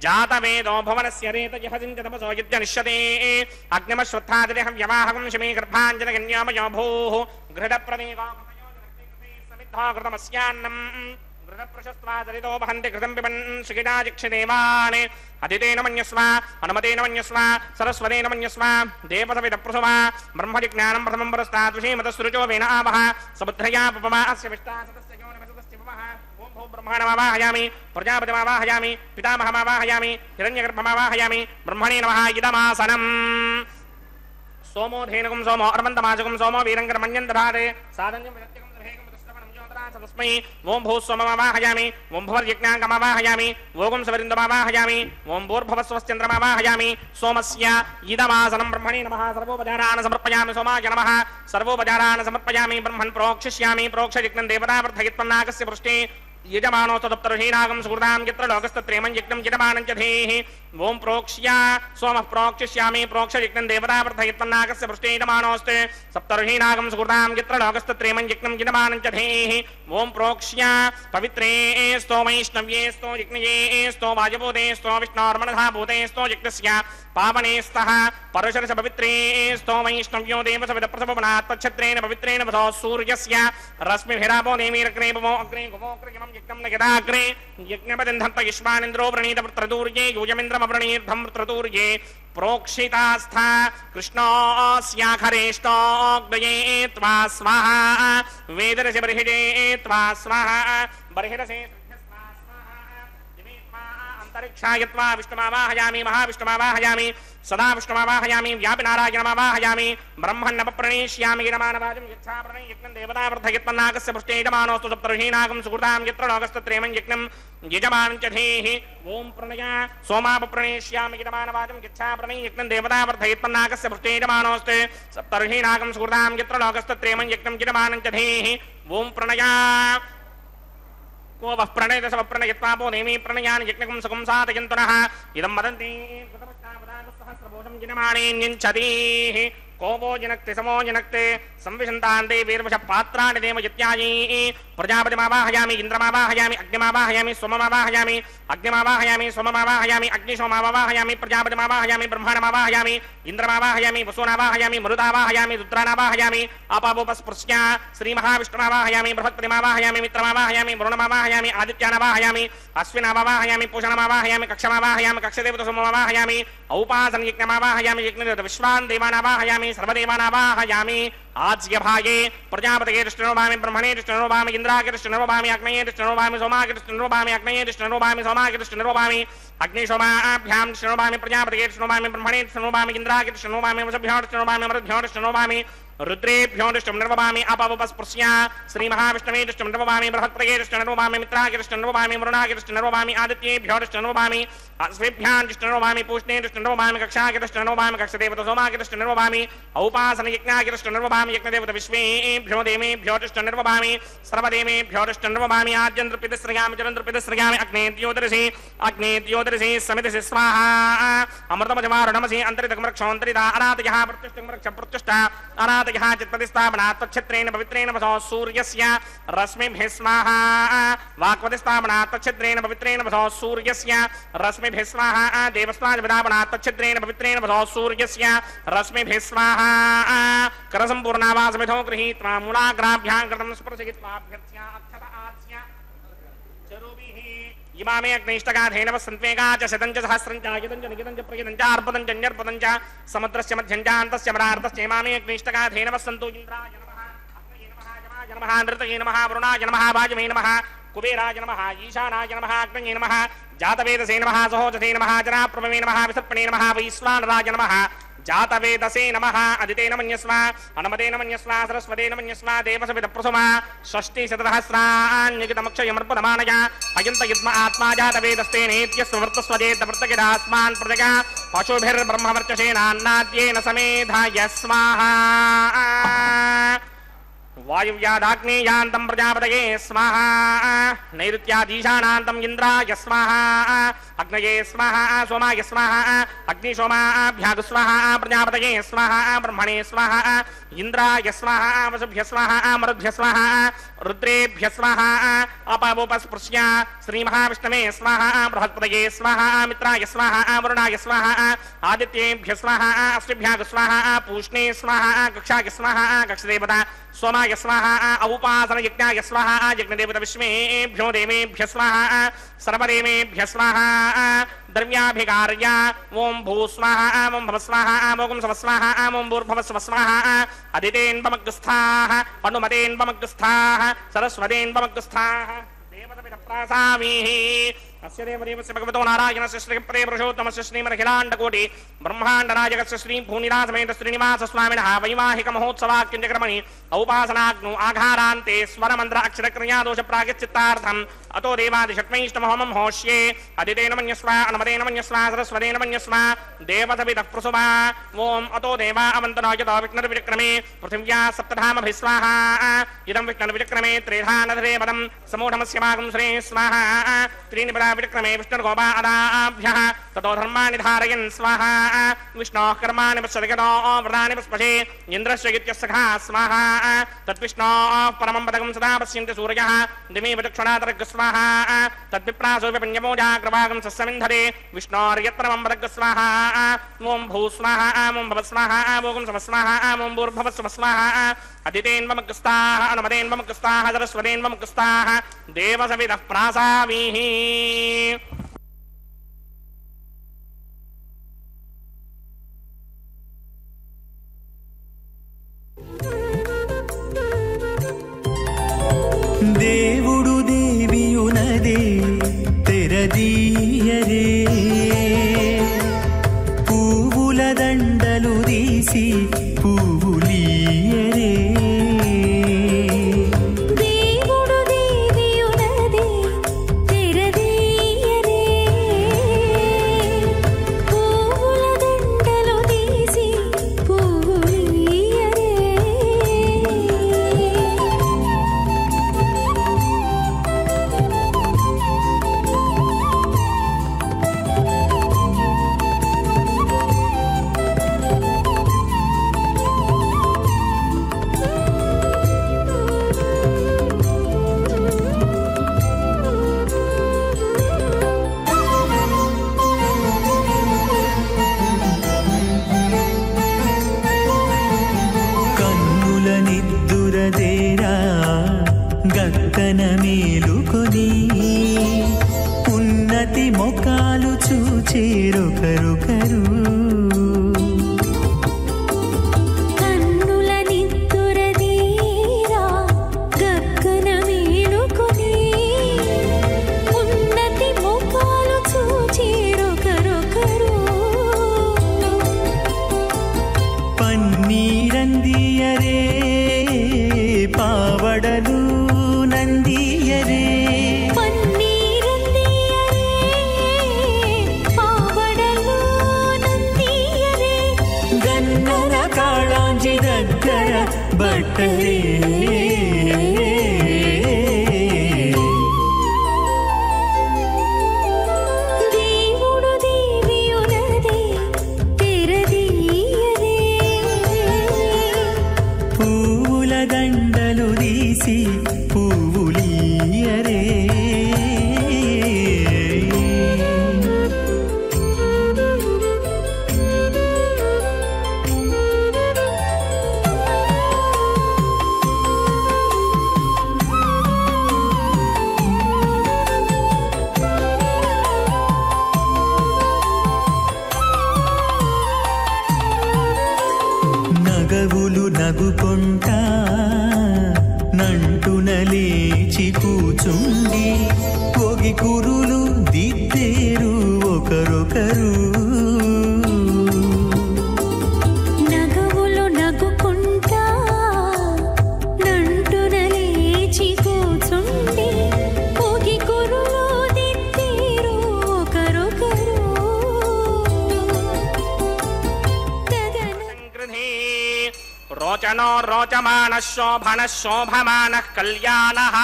जातवेदो भुवनस्य रेतयः सिञ्चतपसो यज्ञनिष्यते अग्निमश्वत्थादिहं व्यवाहकं शिमे गर्भाञ्जनगन्यामयो भूः घृतप्रदेवो समिद्धो कृतमस्यान्नम् घृतप्रशस्त्वादरितो वहन्ति घृतं पिबन् शिखिडाजिक्षिदेवान् अदितेन मन्यस्व हनुमतेन मन्यस्व सरस्वतेन मन्यस्व देवसविदप्रसुवा ब्रह्मजिज्ञानं प्रथमं पुरस्तात् विषीमतसृजो वेन आवः समुद्रया पपमा अस्य विष्टासतस्य योनिमसतस्य पवः ॐ भो ब्रह्माणमावाहयामि प्रजापतिमावाहयामि पितामहमावाहयामि हिरण्यगर्भमावाहयामि ब्रह्मणे नमः इदमासनम् सोमो धेनुकं सोमो अर्वन्तमाजकं सोमो वीरङ्करमण्यं दधाते साधन्यं विदत्यकं तस्मै ओं भूस्वमवाहयामि ओं भुवर्यज्ञाङ्गमवाहयामि ओगुं सवरिन्दमावाहयामि ओं भूर्भुवस्वश्चन्द्रमावाहयामि सोमस्य इदमासनं ब्रह्मणे नमः सर्वोपचारान् समर्पयामि सोमाय नमः सर्वोपचारान् समर्पयामि ब्रह्मन् प्रोक्षिष्यामि प्रोक्षयज्ञं देवतावर्धयित्वन्नागस्य पृष्ठे यजमानोस्तदप्तर्हीनागं सुहृदां यत्र लोकस्तत्रेमं यज्ञं यजमानं च धेः ओं प्रोक्ष्य सोमः प्रोक्षिष्यामि प्रोक्षयज्ञं देवतावर्धयित्वन्नागस्य पृष्ठे यजमानोऽस्ते सप्तर्हीनागं सुहृदां यत्र लोकस्तत्रेमं यज्ञं यजमानं च धेः ओं प्रोक्ष्य पवित्रे स्तो वैष्णव्ये स्तो यज्ञये स्तो वायुभूते स्तो विष्णोर्मनसा भूते स्तो यज्ञस्य पावने स्तः परुषरस पवित्रे स्तो वैष्णव्यो देवसविदप्रसवनात् तच्छत्रेण पवित्रेण वसो सूर्यस्य रश्मिभिरापो देवीरग्ने भवो अग्ने गुमो कृयमं यज्ञं न यदाग्रे यज्ञपतिन्धत्त युष्मानिन्द्रो व्रणीतवृत्रतूर्ये यूयमिन्द्रमव्रणीर्धं वृत्रतूर्ये प्रोक्षितास्था कृष्णोऽस्याखरेष्टोऽग्नये त्वा स्वाहा वेदरसे बर्हिषे त्वा स्वाहा बर्हिरसे अंतरिक्षायत्वा विष्णुमावाहयामि महाविष्णुमावाहयामि सदा विष्णुमावाहयामि व्यापिनारायणमावाहयामि ब्रह्मन्नवप्रणेष्यामि गिरमानवाजं यच्छाप्रणय यज्ञं देवतावर्धयत्वन्नागस्य पृष्ठे यजमानोऽस्तु सप्तर्षीनागं सुकृतां यत्र लोकस्तत्रेमं यज्ञं यजमानं च धेः ओं प्रणय सोमापप्रणेष्यामि गिरमानवाजं यच्छाप्रणय यज्ञं देवतावर्धयत्वन्नागस्य पृष्ठे यजमानोऽस्तु सप्तर्षीनागं सुकृतां यत्र लोकस्तत्रेमं यज्ञं यजमानं च धेः ओं प्रणय को वः प्रणयत सवप्रणयत्वापो नेमि प्रणयानि यज्ञकं सुखं साधयन्तुनः इदं वदन्ति सहस्रभूषं जिनमाणेऽन्यञ्चतीः को वो जनक्ते समो जनक्ते संविशन्तान्ते वीर्वश पात्राणि देव यत्यायी प्रजापतिमावाहयामि इन्द्रमावाहयामि अग्निमावाहयामि सोममावाहयामि अग्निमावाहयामि सोममावाहयामि अग्निशोमावाहयामि प्रजापतिमावाहयामि ब्रह्माणमावाहयामि इन्द्रमावाहयामि वसूनावाहयामि मरुदावाहयामि रुद्रानावाहयामि अपावोपस्पृश्य श्रीमहाविष्णुमावाहयामि बृहत्पतिमावाहयामि मित्रमावाहयामि वरुणमावाहयामि आदित्यानावाहयामि अश्विनावाहयामि पूषणमावाहयामि कक्षमावाहयामि कक्षदेवतसोममावाहयामि औपासनयज्ञमावाहयामि यज्ञदेवत विश्वान् देवानावाहयामि सर्वदेवानावाहयामि आज्यभागे प्रजापतये कृष्णनोभामि ब्रह्मणे कृष्णनोभामि इन्द्रागे कृष्णनोभामि अग्नये कृष्णनोभामि सोमागे कृष्णनोभामि अग्नये कृष्णनोभामि सोमागे कृष्णनोभामि अग्निशोमाभ्यां कृष्णनोभामि प्रजापतये कृष्णनोभामि ब्रह्मणे कृष्णनोभामि इन्द्रागे कृष्णनोभामि वसुभ्यो कृष्णनोभामि मरुद्भ्यो कृष्णनोभामि रुद्रेभ्यो दृष्टं निर्वभामि अपवपस्पृश्य श्रीमहाविष्णवे दृष्टं निर्वभामि बृहत्प्रगे दृष्टं निर्वभामि मित्रागे दृष्टं निर्वभामि वरुणागे दृष्टं निर्वभामि आदित्येभ्यो दृष्टं निर्वभामि अश्वेभ्यां दृष्टं निर्वभामि पूष्णे दृष्टं निर्वभामि कक्षागे दृष्टं निर्वभामि कक्षदेवत सोमागे दृष्टं निर्वभामि औपासनयज्ञागे दृष्टं निर्वभामि यज्ञदेवत विश्वेभ्यो देवेभ्यो दृष्टं निर्वभामि सर्वदेवेभ्यो दृष्टं निर्वभामि आद्यन्द्रपितस्रयामि चरन्द्रपितस्रयामि अग्नेत्योदरसि समितिसि स्वाहा अमृतमजमारुणमसि अन्तरितकमृक्षोऽन्तरिता अनाथयः प्रत्युष्टं अनाथयः चित्पतिस्थापनात् तच्छत्रेण पवित्रेण वसो सूर्यस्य रश्मिभिः स्वाहा वाक्पतिस्थापनात् तच्छत्रेण पवित्रेण वसो सूर्यस्य रश्मिभिः स्वाहा देवस्वादिपदापनात् तच्छत्रेण पवित्रेण वसो सूर्यस्य रश्मिभिः स्वाहा करसम्पूर्णावासमिधो गृहीत्वा मूलाग्राभ्यां कृतं स्पर्शयित्वाभ्यर्च्या अक्षत आस्य चरुभिः इमामे अग्निष्टगाधेन वसन्त्वेगा च शतं च सहस्रं च आयुधं च निगितं च प्रगितं च अर्पदं च न्यर्पदं च समुद्रस्य मध्यं च अन्तस्य मरार्धस्य इमामे अग्निष्टगाधेन वसन्तु इन्द्राय नमः अग्नये नमः यमाय नमः नृतये नमः वरुणाय नमः वाजवे नमः कुबेराय नमः ईशानाय नमः अग्नये नमः जातवेदसे नमः सहोजसे नमः जनाप्रभवे नमः विसर्पणे नमः वैश्वानराय नमः జాతవేదసే నమః అదితేన మన్యస్వ అనుమతేన మన్యస్వ సరస్వతేన మన్యస్వ దేవసవిత ప్రసుమ షష్ఠి శతసహస్రాన్యగితమక్షయమర్పదమానయ అయంత యుద్మ ఆత్మా జాతవేదస్తే నేత్యస్వ వృత్తస్వజేత వృత్తకిదాస్మాన్ ప్రజగ పశుభిర్బ్రహ్మవర్చసేనాన్నాద్యేన సమేధాయ స్వాహా వాయువ్యాదాగ్నేయాంతం ప్రజాపతయే స్వాహా నైరుత్యాదీశానాంతం ఇంద్రాయ స్వాహా అగ్నయే స్వాహా సోమాయ స్వాహా అగ్నిశోమాభ్యాగు స్వాహా ప్రజాపతయే స్వాహా బ్రహ్మణే స్వాహా ఇంద్రాయ స్వాహా వసుభ్య స్వాహా మరుభ్య స్వాహా రుద్రేభ్య స్వాహా అపావోపస్పృశ్య శ్రీమహావిష్ణవే స్వాహా బృహస్పతయే స్వాహా మిత్రాయ స్వాహా వరుణాయ స్వాహా ఆదిత్యేభ్య స్వాహా అశ్విభ్యాగు స్వాహా పూష్ణే స్వాహా కక్షాయ స్వాహా కక్షదేవత सोमाय स्वाहा औपासन यज्ञाय स्वाहा यज्ञदेवता विश्वेभ्यो देवेभ्य स्वाहा सर्वदेवेभ्य स्वाहा द्रव्याभिकार्य ओं भू स्वाहा ओं भव स्वाहा ओं सव स्वाहा ओं भूर्भव स्व स्वाहा अदितेन्वमग्रस्थाः अनुमतेन्वमग्रस्थाः सरस्वतेन्वमग्रस्थाः देवतपितप्रासामीः अस्य देवदेवस्य भगवतो नारायणस्य श्रीप्रे पुरुषोत्तमस्य श्रीमदखिलाण्डकोटि ब्रह्माण्डनायकस्य श्री भूनिरासमेत श्रीनिवास स्वामिनः वैवाहिक महोत्सवाख्यक्रमणि औपासनाग्नो आघारान्ते स्वरमन्त्र अक्षरक्रियादोष प्रागच्चित्तार्थम् अतो देवादिषट्मैष्टमहोमं होष्ये अदितेन मन्यस्व अनुमतेन मन्यस्व सरस्वतेन मन्यस्व देवतपितः प्रसुवा ओं अतो देवा अवन्तनायतो विष्णुर्विक्रमे पृथिव्या सप्तधामभिस्वाहा इदं विष्णुर्विक्रमे त्रिधानधरे पदं समूढमस्य भागं श्री स्वाहा त्रीणि विक्रमे विष्णुर्गोपादाभ्यः ततो धर्माणि धारयन् स्वाहा विष्णोः कर्माणि पश्यतो व्रतानि पुष्पशे इन्द्रस्य गित्यस्सखा स्वाहा तद्विष्णोः परमं पदकं सदा पश्यन्ति सूर्यः दिमे विचक्षणातर्ग स्वाहा तद्विप्रासो विपञ्चमोजाग्रभागं सस्यमिन्धरे विष्णोर्यत्परमं पदक स्वाहा ओं भू स्वाहा ओं भव स्वाहा ओं सव स्वाहा ओं भूर्भव स्व स्वाहा अदितेन्वमग्रस्ताः अनुमतेन्वमग्रस्ताः सरस्वतेन्वमग्रस्ताः देवसवितः प्रासामीः దేవుడు దేవియునదే తెరదీయరే పువ్వుల దండలు తీసి పువ్వులీయరే దేవుడు దేవియునదే తెరదీయరే పువ్వుల దండలు తీసి పువ్వులీయరే కన్నుల నిద్దురదేరా గక్కన మేలుకొని ఉన్నతి మొకాలు చూచేరొకరొకరు కన్నుల నిద్దురదీరా గగ్గన మేలుకొని ఉన్నతి ముఖాలు చూచేరొకరొకరు పన్నీరందియరే పావడలు నందియరే పన్నీరందియరే పావడలు నందియరే గన్నర కాళాంజి దగ్గర బట్టరే దేవుడు దేవియునదే తెరదీయరే పువ్వుల దండలు తీసి పువ్వులీయరే నగవులు నగుకొంటా నంటున లేచి కూచుండి పొగి కురులు దిద్దేరు ఒకరొకరు रोचनो रोचमानः शोभनः शोभमानः कल्याणः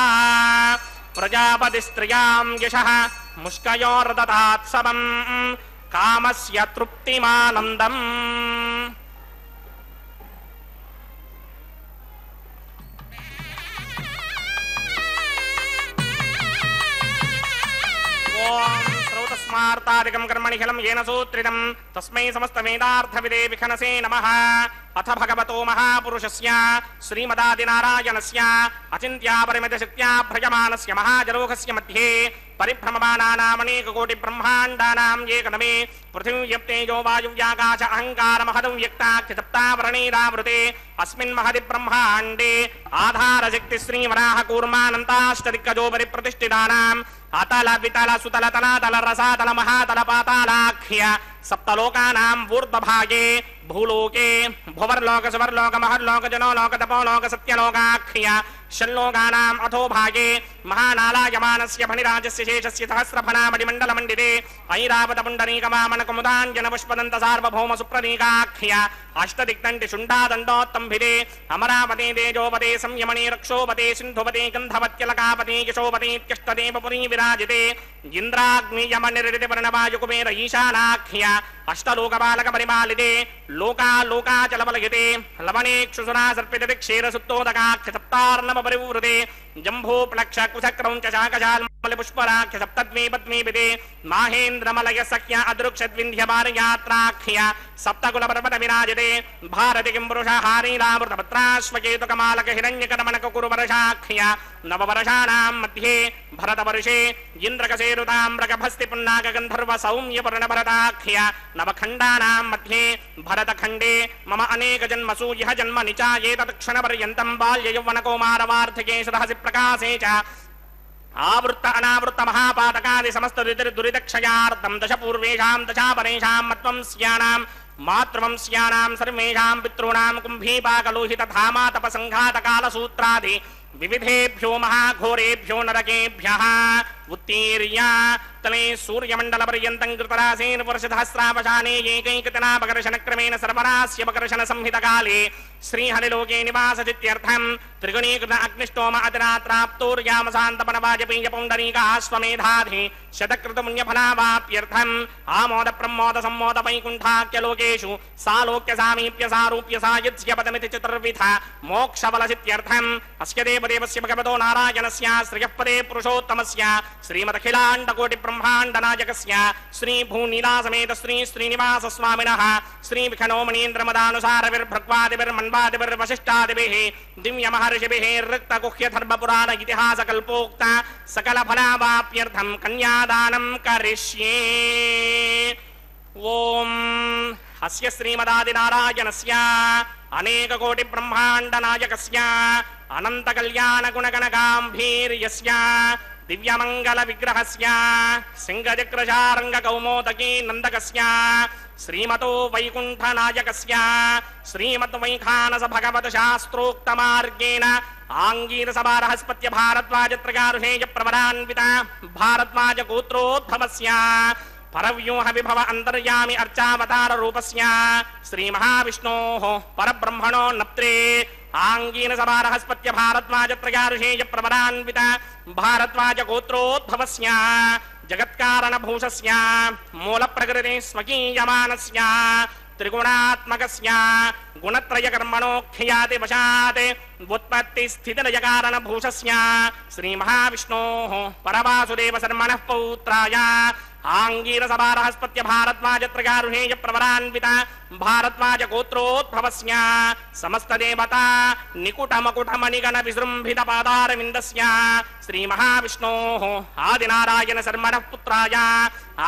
प्रजापतिस्त्रियां यशः मुष्कयोर्ददात्सवम् कामस्य तृप्तिमानन्दम् स्मार्तादिकं कर्मणिखिलं येन सूत्रितं तस्मै समस्तवेदार्थविदे विखनसे नमः। अथ भगवतो महापुरुषस्य श्रीमदादिनारायणस्य अचिन्त्यापरिमितशक्त्या भ्रजमानस्य महाजलोकस्य मध्ये परिभ्रममानानामनेककोटिब्रह्माण्डानां एकनमे पृथिव्यप्तेजो वायुव्याकाश अहङ्कारमहदं व्यक्ताख्यसप्तावरणैरावृते अस्मिन् महदि ब्रह्माण्डे आधारशक्तिश्रीवराहकूर्मानन्ताष्टदिक्कजोपरि प्रतिष्ठितानाम् अतल वितल सुतल तलातल रसातल महातल पातालाख्य सप्तलोकानां ऊर्ध्वभागे भूलोके भुवर्लोक सुवर्लोक महर्लोक जनोलोक तपोलोक सत्यलोकाख्य षण्लोकानाम् अथो भागे महानालायमानस्य फणिराजस्य शेषस्य सहस्रफणामणिमण्डलमण्डिते ऐरावतपुण्डरीकवामनकुमुदाञ्जनपुष्पदन्त सार्वभौम सुप्रतीकाख्य अष्टदिक्दण्डि शुण्डादण्डोत्तम्भिते अमरावते तेजोपते संयमने रक्षोपते सिन्धुपते गन्धवत्यलकापते यशोपतेत्यष्टदेवपुरी विराजिते इन्द्राग्नियमनिर्दितिवर्णवायुकुबेर ईशानाख्य अष्टलोकपालक परिपालिते लोकालोकाचलबलयते लवणेक्षुसुरा सर्पिते क्षीरसुप्तोदकाख्य सप्तार्णव परिवृते जम्भूप्लक्ष कुशक्रौञ्च शाकशाल्मलपुष्पराख्य सप्तद्वीपद्वीपिते माहेन्द्रमलय सख्य अदृक्षद्विन्ध्यभारयात्राख्य सप्तकुलपर्वत विराजिते भारति किं पुरुषहारीरामृतपत्राश्वकेतुकमालक हिरण्यकर्मणककुरुवर्षाख्य नववर्षाणां मध्ये भरतवर्षे इन्द्रकसेरुताम्रकभस्ति पुन्नाकगन्धर्व सौम्यपर्णभरताख्य नवखण्डानां मध्ये भरतखण्डे मम अनेकजन्मसु यः जन्म निचायेतत्क्षणपर्यन्तं बाल्ययौवनकौमारवार्धके सदहसि प्रकाशे च आवृत्त अनावृत्त महापातकादि समस्त दुरितक्षयार्थं दश पूर्वेषां दशापरेषां मत्वं स्यानां मातृवंस्यानां सर्वेषां पितॄणां कुम्भीपाकलोहितधामा तपसङ्घातकालसूत्रादि विविधेभ्यो महाघोरेभ्यो नरकेभ्यः उत्तीर्य तले सूर्यमण्डलपर्यन्तं कृतरासेर्वर्षसहस्रावशाने एकैकतनापकर्षणक्रमेण सर्वरास्यपकर्षणसंहितकाले श्रीहरिलोके निवासचित्यर्थं त्रिगुणीकृत अग्निष्टोम अतिरात्राप्तोर्यामसान्तपनवाजपेयपौण्डरीकाश्वमेधाधि शतकृतपुण्यफलावाप्यर्थम् आमोद प्रमोद सम्मोद वैकुण्ठाख्यलोकेषु सालोक्य सामीप्य सारूप्य सायुज्य पदमिति चतुर्विध मोक्षबलसित्यर्थम् अस्य देवदेवस्य भगवतो नारायणस्य श्रियःपदे पुरुषोत्तमस्य श्रीमदखिलाण्डकोटिब्रह्माण्डनायकस्य श्रीभूनीलासमेत श्री श्रीनिवासस्वामिनः श्रीविखनोमणीन्द्रमदानुसारविर्भृग्वादिभिर्मन्वादिभिर्वसिष्ठादिभिः दिव्यमहर्षिभिः ऋक्तगुह्यधर्मपुराण इतिहासकल्पोक्त सकलफलावाप्यर्थं कन्यादानं करिष्ये। ॐ अस्य श्रीमदादिनारायणस्य अनेककोटिब्रह्माण्डनायकस्य अनन्तकल्याणगुणगणगाम्भीर्यस्य दिव्यमङ्गलविग्रहस्य सिंहचक्रशार्ङ्गकौमोदकी नन्दकस्य श्रीमतो वैकुण्ठनायकस्य श्रीमद्वैखानस भगवतशास्त्रोक्तमार्गेण आङ्गीरसभारहस्पत्य भारद्वाजत्रगारुषेय प्रवरान्वित भारद्वाजगोत्रोद्भवस्य परव्यूह विभव अंतर्यामी अर्चावतार रूपस्य श्री महाविष्णोः परब्रह्मणो नप्त्रे आंगीन सभारहस्पत्य भारद्वाजत्रयाऋषेय प्रवरान्वित भारद्वाज गोत्रोद्भवस्य जगत्कारणभूषस्य मूलप्रकृते स्वकीयमानस्य त्रिगुणात्मकस्य गुणत्रयकर्मणोऽख्याति वशात् उत्पत्तिस्थितिलयकारणभूषस्य श्री महाविष्णोः परवासुदेव शर्मणः पौत्राय आंगीरसभारहस्पत्य भारद्वाजत्रयाऋषेय प्रवरान्वित भारद्वाज गोत्रोद्भवस्य समस्तदेवता निकुटमकुटमणिगण विजृम्भित पादारविन्दस्य श्री महाविष्णोः आदिनारायण शर्मणः पुत्राय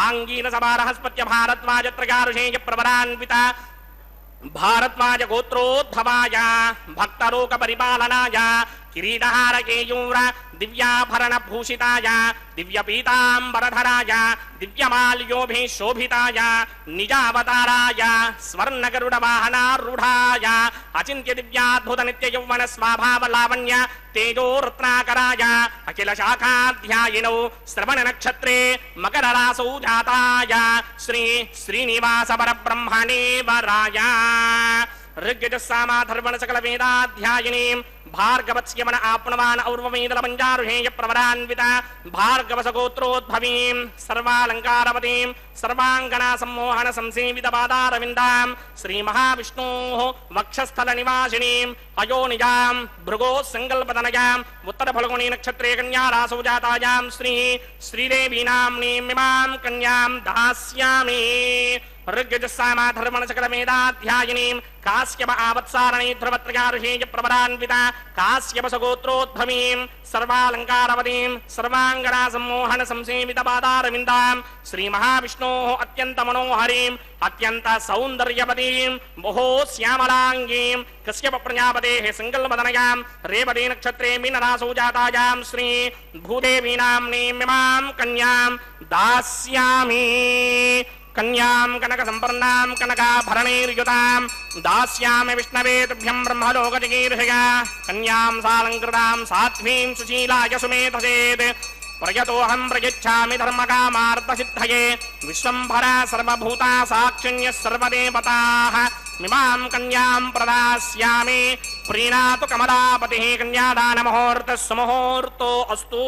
आंगीरसभारहस्पत्य भारद्वाजत्रयाऋषेय प्रवरान्वित भारद्वाज गोत्रोद्भवाय भक्तलोक परिपालनाय किरीटहार केयूर दिव्याभरण भूषिताय दिव्यपीताम्बरधराय दिव्यमाल्योभिः शोभिताय निजावताराय स्वर्णगरुडवाहनारूढाय अचिन्त्य दिव्याद्भुत नित्य यौवन स्वाभाव लावण्य तेजो रत्नाकराय अखिल शाखाध्यायिनौ श्रवण नक्षत्रे मकर रासौ जाताय श्री श्रीनिवास परब्रह्मणे वराय ऋग्यजस्सामाधर्वण सकल वेदाध्यायिनीं भार्गवत्स्यमन आप्नवान् और्ववेदल पञ्चारुहेय प्रवरान्विता भार्गवसगोत्रोद्भवीं सर्वालङ्कारवतीं सर्वाङ्गना सम्मोहन संसेवित पादारविन्दां श्रीमहाविष्णोः वक्षस्थल निवासिनीं अयोनिजां भृगोः सङ्कल्पतनयां उत्तरफल्गुणी नक्षत्रे कन्या रासौ जातायां श्रीदेवी नाम्नीमिमां कन्यां दास्यामि ऋग्यजस्सामाधर्वण सकल वेदाध्यायिनीं काश्यप आवत्सारणी ध्रुवत्रयार्षेय प्रवरान्विता काश्यपसगोत्रोद्भवीं सर्वालङ्कारवतीं सर्वाङ्गना सम्मोहन संसेवित पादारविन्दां श्रीमहाविष्णोः अत्यन्तमनोहरीं अत्यन्त सौन्दर्यवतीं बहु श्यामलाङ्गीं कश्यप प्रजापतेः सङ्कल्पतनयां रेवती नक्षत्रे मीनरासौ जातायां श्री भूदेवी नाम्नीमिमां कन्यां दास्यामि कन्यां कनक संपन्नां कनकाभरणैर्युतां दास्यामि विष्णवे तुभ्यं ब्रह्मलोकजिगीर्षया कन्यां सालङ्कृतां साध्वीं सुशीलाय सुमेधसेत् प्रयतोऽहं प्रयच्छामि धर्मकामार्थसिद्धये विश्वम्भरा सर्वभूता साक्षिण्यः सर्वदेवताः मिमां कन्यां प्रदास्यामि प्रीणातु कमलापतिः कन्यादानमुहूर्तः सुमुहूर्तो अस्तु।